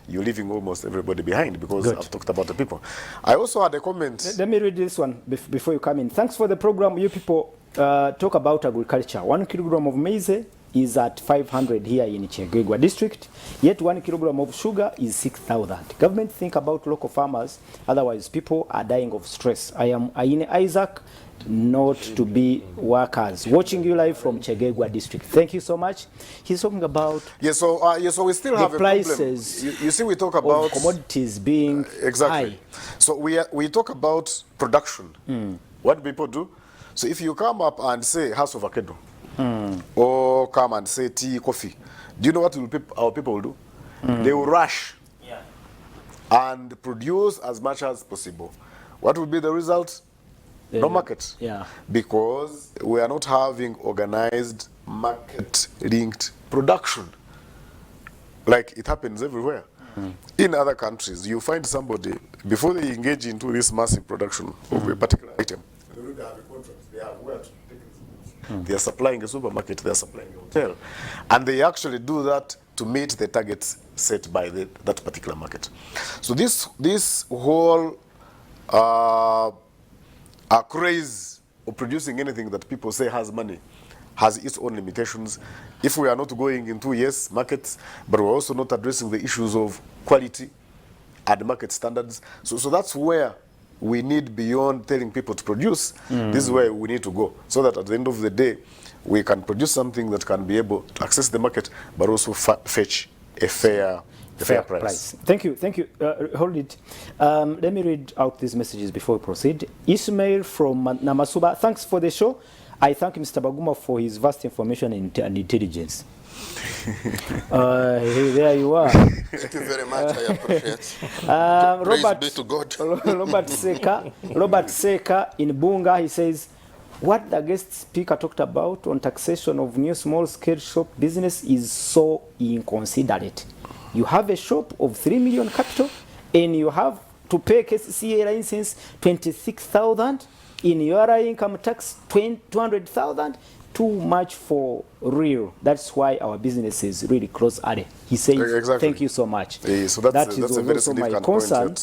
you're leaving almost everybody behind, because I've talked about the people. I also had a comment. Let me read this one before you come in. Thanks for the program. You people talk about agriculture. 1 kilogram of maize is at 500 here in Chegegwa district, yet 1 kilogram of sugar is 6,000. Government think about local farmers, otherwise people are dying of stress. I am Aine Isaac, not to be workers. Watching you live from Chegegwa district. Thank you so much. He's talking about so we still have a prices. You see, we talk about commodities being exactly high. So we talk about production. What people do. So if you come up and say house of avocado, or come and say tea, coffee, do you know what our people will do? They will rush and produce as much as possible. What will be the result? No market. Because we are not having organized market-linked production like it happens everywhere. In other countries, you find somebody, before they engage into this massive production of a particular item, they already have a contract. They have where to take it. They are supplying a supermarket, they are supplying a hotel. And they actually do that to meet the targets set by that particular market. So this whole craze of producing anything that people say has money has its own limitations. If we are not going into, yes, markets, but we're also not addressing the issues of quality and market standards. So that's where we need, beyond telling people to produce, this is where we need to go, so that at the end of the day, we can produce something that can be able to access the market, but also fetch a fair price. Thank you. Hold it. Let me read out these messages before we proceed. Ismail from Namasuba, thanks for the show. I thank Mr. Baguma for his vast information and intelligence. There you are. Thank you very much. I appreciate. Praise be to God. Robert Seka in Bunga, he says, what the guest speaker talked about on taxation of new small-scale shop business is so inconsiderate. You have a shop of 3 million capital, and you have to pay KCCA license 26,000. In your income tax 200,000. Too much for real. That's why our business is really close at it. He says, exactly. Thank you so much. So that's a very significant concern.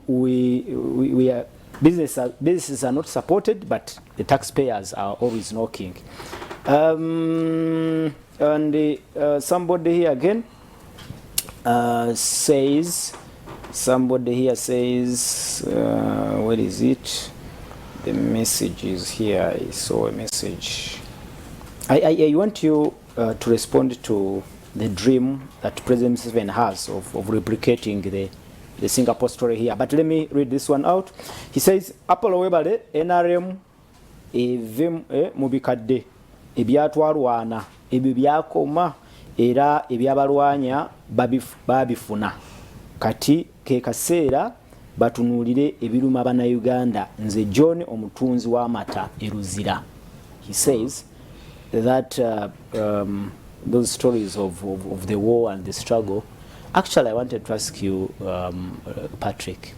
We are businesses are not supported, but the taxpayers are always knocking. And somebody here again says, where is it? The message is here. I saw a message. I want you to respond to the dream that President Museveni has of replicating the Singapore story here. But let me read this one out. He says, Apollo Webale, NRM, mubikadde, ebyatwalwana, ebyo byakoma, era ebyabalwanya babifuna. Kati ke kaseera batunulire ebiruma bannayuganda nze John omutunzi w'amata eruzira. He says that those stories of the war and the struggle. Actually, I wanted to ask you, Patrick,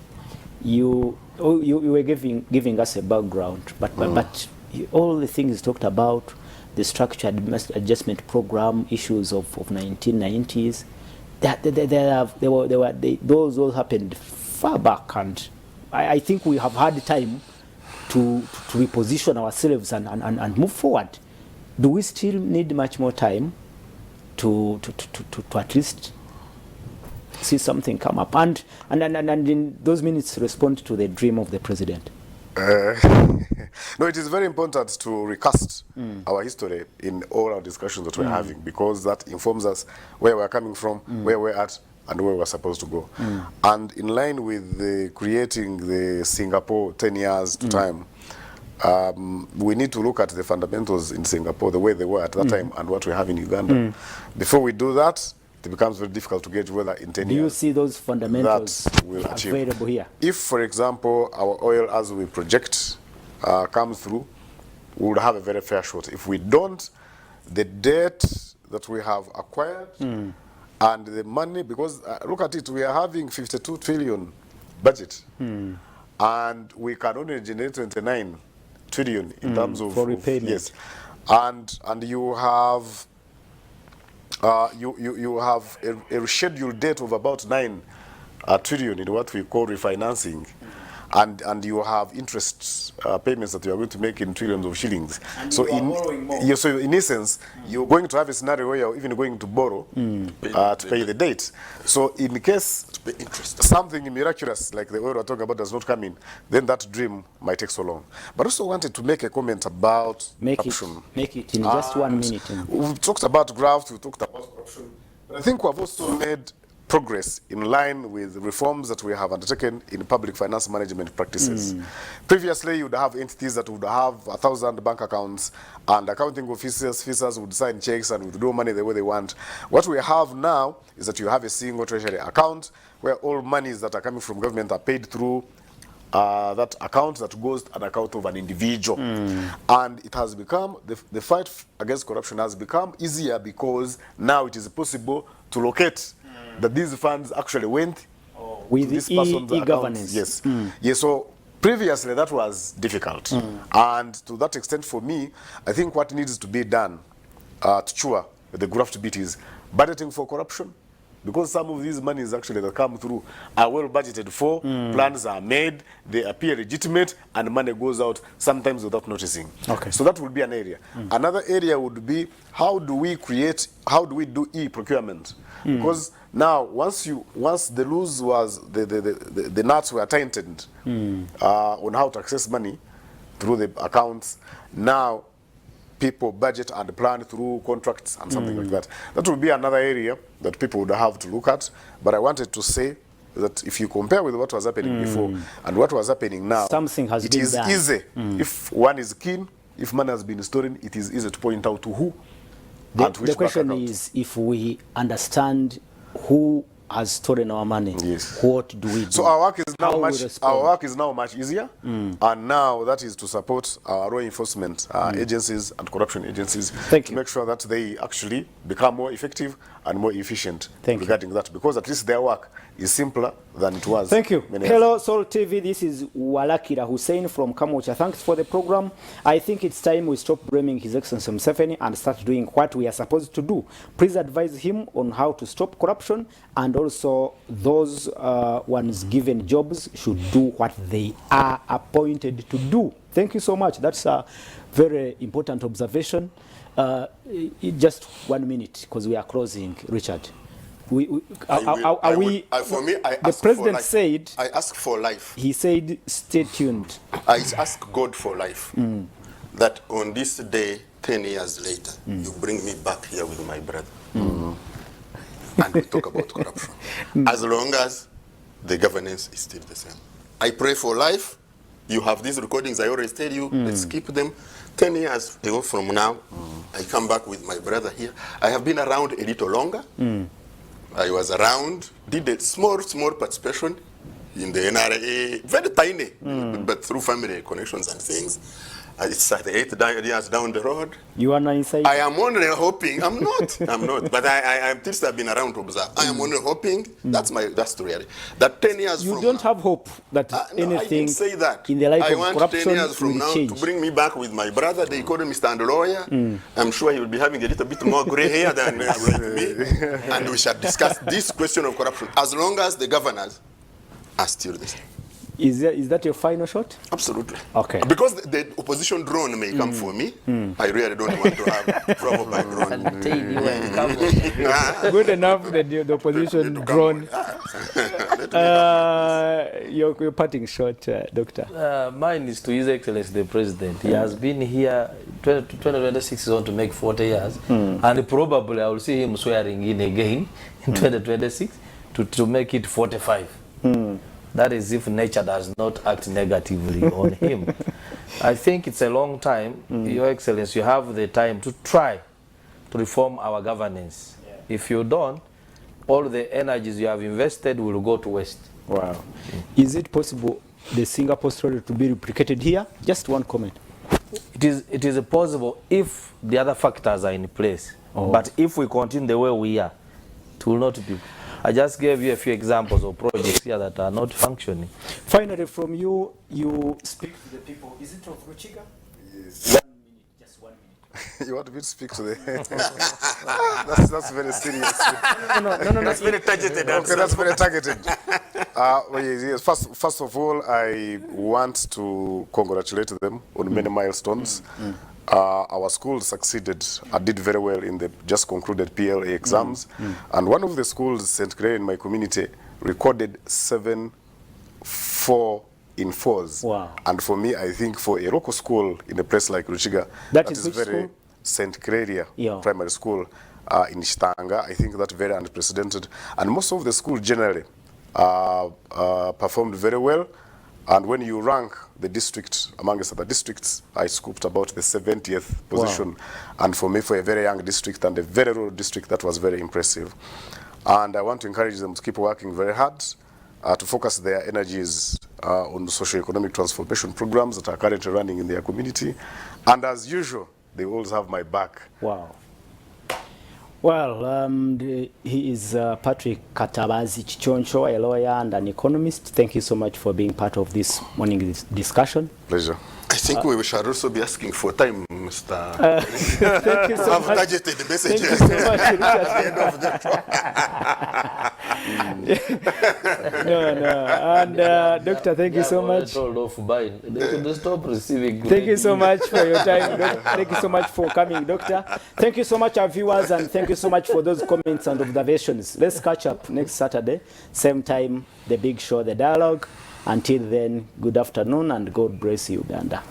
you were giving us a background, but all the things talked about, the structured adjustment program issues of 1990s, those all happened far back, and I think we have had time to reposition ourselves and move forward. Do we still need much more time to at least see something come up and in those minutes respond to the dream of the president? No, it is very important to recast our history in all our discussions that we're having, because that informs us where we're coming from, where we're at, and where we're supposed to go. And in line with creating the Singapore 10 years to time, we need to look at the fundamentals in Singapore, the way they were at that time, and what we have in Uganda. Before we do that, it becomes very difficult to gauge whether in 10 years... Do you see those fundamentals available here? If, for example, our oil, as we project, comes through, we will have a very fair shot. If we don't, the debt that we have acquired and the money, because look at it, we are having 52 trillion budget, and we can only generate 29 trillion in terms of repayment. Yes, and you have you have a scheduled debt of about 9 trillion in what we call refinancing. And you have interest payments that you are going to make in trillions of shillings. And so in essence, you're going to have a scenario where you're even going to borrow to pay the debt. So in case something miraculous like the oil we're talking about does not come in, then that dream might take so long. But also wanted to make a comment about corruption. Make it in just 1 minute. We've talked about graft, we talked about corruption. But I think we've also made progress in line with reforms that we have undertaken in public finance management practices. Previously, you would have entities that would have 1,000 bank accounts, and accounting officers would sign checks and withdraw money the way they want. What we have now is that you have a single treasury account where all monies that are coming from government are paid through that account that goes to an account of an individual. And it has become, the fight against corruption has become easier because now it is possible to locate that these funds actually went with to this the person's e-governance. Yes. Yes. So previously that was difficult, and to that extent, for me, I think what needs to be done to cure the graft bit is budgeting for corruption. Because some of these monies actually that come through are well budgeted for, plans are made, they appear legitimate, and money goes out sometimes without noticing. Okay. So that would be an area. Another area would be how do we do e-procurement? Because now once the loose was the nuts were tightened on how to access money through the accounts, now people budget and plan through contracts and something like that. That would be another area that people would have to look at. But I wanted to say that if you compare with what was happening before and what was happening now, something has been done. It is easy. If one is keen, if money has been stolen, it is easy to point out to who and which The question bank account. is, if we understand who has stolen our money, Yes. what do we do? So our work is How now we much. respond? Our work is now much easier, and now that is to support our law enforcement agencies and corruption agencies Thank to you. make sure that they actually become more effective and more efficient Thank you. regarding that, because at least their work is simpler than it was. Thank you. many years Hello, Soul TV. This is Walakira Hussein from Kamocha. Thanks for the program. I think it's time we stop blaming His Excellency Museveni and start doing what we are supposed to do. Please advise him on how to stop corruption, and also those ones given jobs should do what they are appointed to do. Thank you so much. That's a very important observation. Just 1 minute, because we are closing, Richard. For me, I The ask president for life. said, I ask for life. he said, stay tuned. I ask God for life. That on this day, 10 years later, you bring me back here with my brother. And we talk about corruption. As long as the governance is still the same. I pray for life. You have these recordings, I always tell you, let's keep them. 10 years ago from now, I come back with my brother here. I have been around a little longer. I was around, did a small participation in the NRA, very tiny, but through family connections and things. It's at 8 years down the road. You are not inside? I am only hoping, I'm not, but I'm still been around to observe. I am only hoping, that's the reality, that 10 years You from don't now, have hope that no, I anything didn't say that. in the life I of want corruption 10 years from will now change. to bring me back with my brother, the economist and lawyer. I'm sure he will be having a little bit more gray hair than me. And we shall discuss this question of corruption as long as the governors are still the same. Is that your final shot? Absolutely. Okay. Because the opposition drone may come for me, I really don't want to have trouble by drone. Good enough that the opposition drone. Your parting shot, Doctor. Mine is to His Excellency the President. He has been here, 2026 is on to make 40 years, and probably I will see him swearing in again in 2026 to make it 45. That is if nature does not act negatively on him. I think it's a long time. Your Excellency, you have the time to try to reform our governance. If you don't, all the energies you have invested will go to waste. Wow. Is it possible the Singapore story to be replicated here? Just one comment. It is possible if the other factors are in place. But if we continue the way we are, it will not be. I just gave you a few examples of projects here that are not functioning. Finally, from you, you speak to the people. Is it of Ruchiga? Yes. 1 minute, just 1 minute. You want me to speak to the... that's very serious. No. That's very targeted. Okay, that's very targeted. Well, yes. First of all, I want to congratulate them on many milestones. Our school succeeded, did very well in the just concluded PLA exams. And one of the schools, St. Clair in my community, recorded 7 4 in 4s. Wow. And for me, I think for a local school in a place like Ruchiga, That is which very school? St. Clair Yeah. Primary School in Shtanga. I think that's very unprecedented. And most of the schools generally performed very well. And when you rank the district amongst other districts, I scooped about the 70th position. Wow. And for me, for a very young district and a very rural district, that was very impressive. And I want to encourage them to keep working very hard, to focus their energies on socio-economic transformation programs that are currently running in their community. And as usual, they always have my back. Wow. Well, he is Patrick Katabazi Chichoncho, a lawyer and an economist. Thank you so much for being part of this morning discussion. Pleasure. I think we shall also be asking for time, Mr. Thank you so I've much. targeted the Thank you messages. so much, Richard. No. And Doctor, thank you so much. Told off by. They could stop receiving. Thank you so much for your time. Thank you so much for coming, Doctor. Thank you so much, our viewers, and thank you so much for those comments and observations. Let's catch up next Saturday, same time, The Big Show, The Dialogue. Until then, good afternoon and God bless you, Uganda.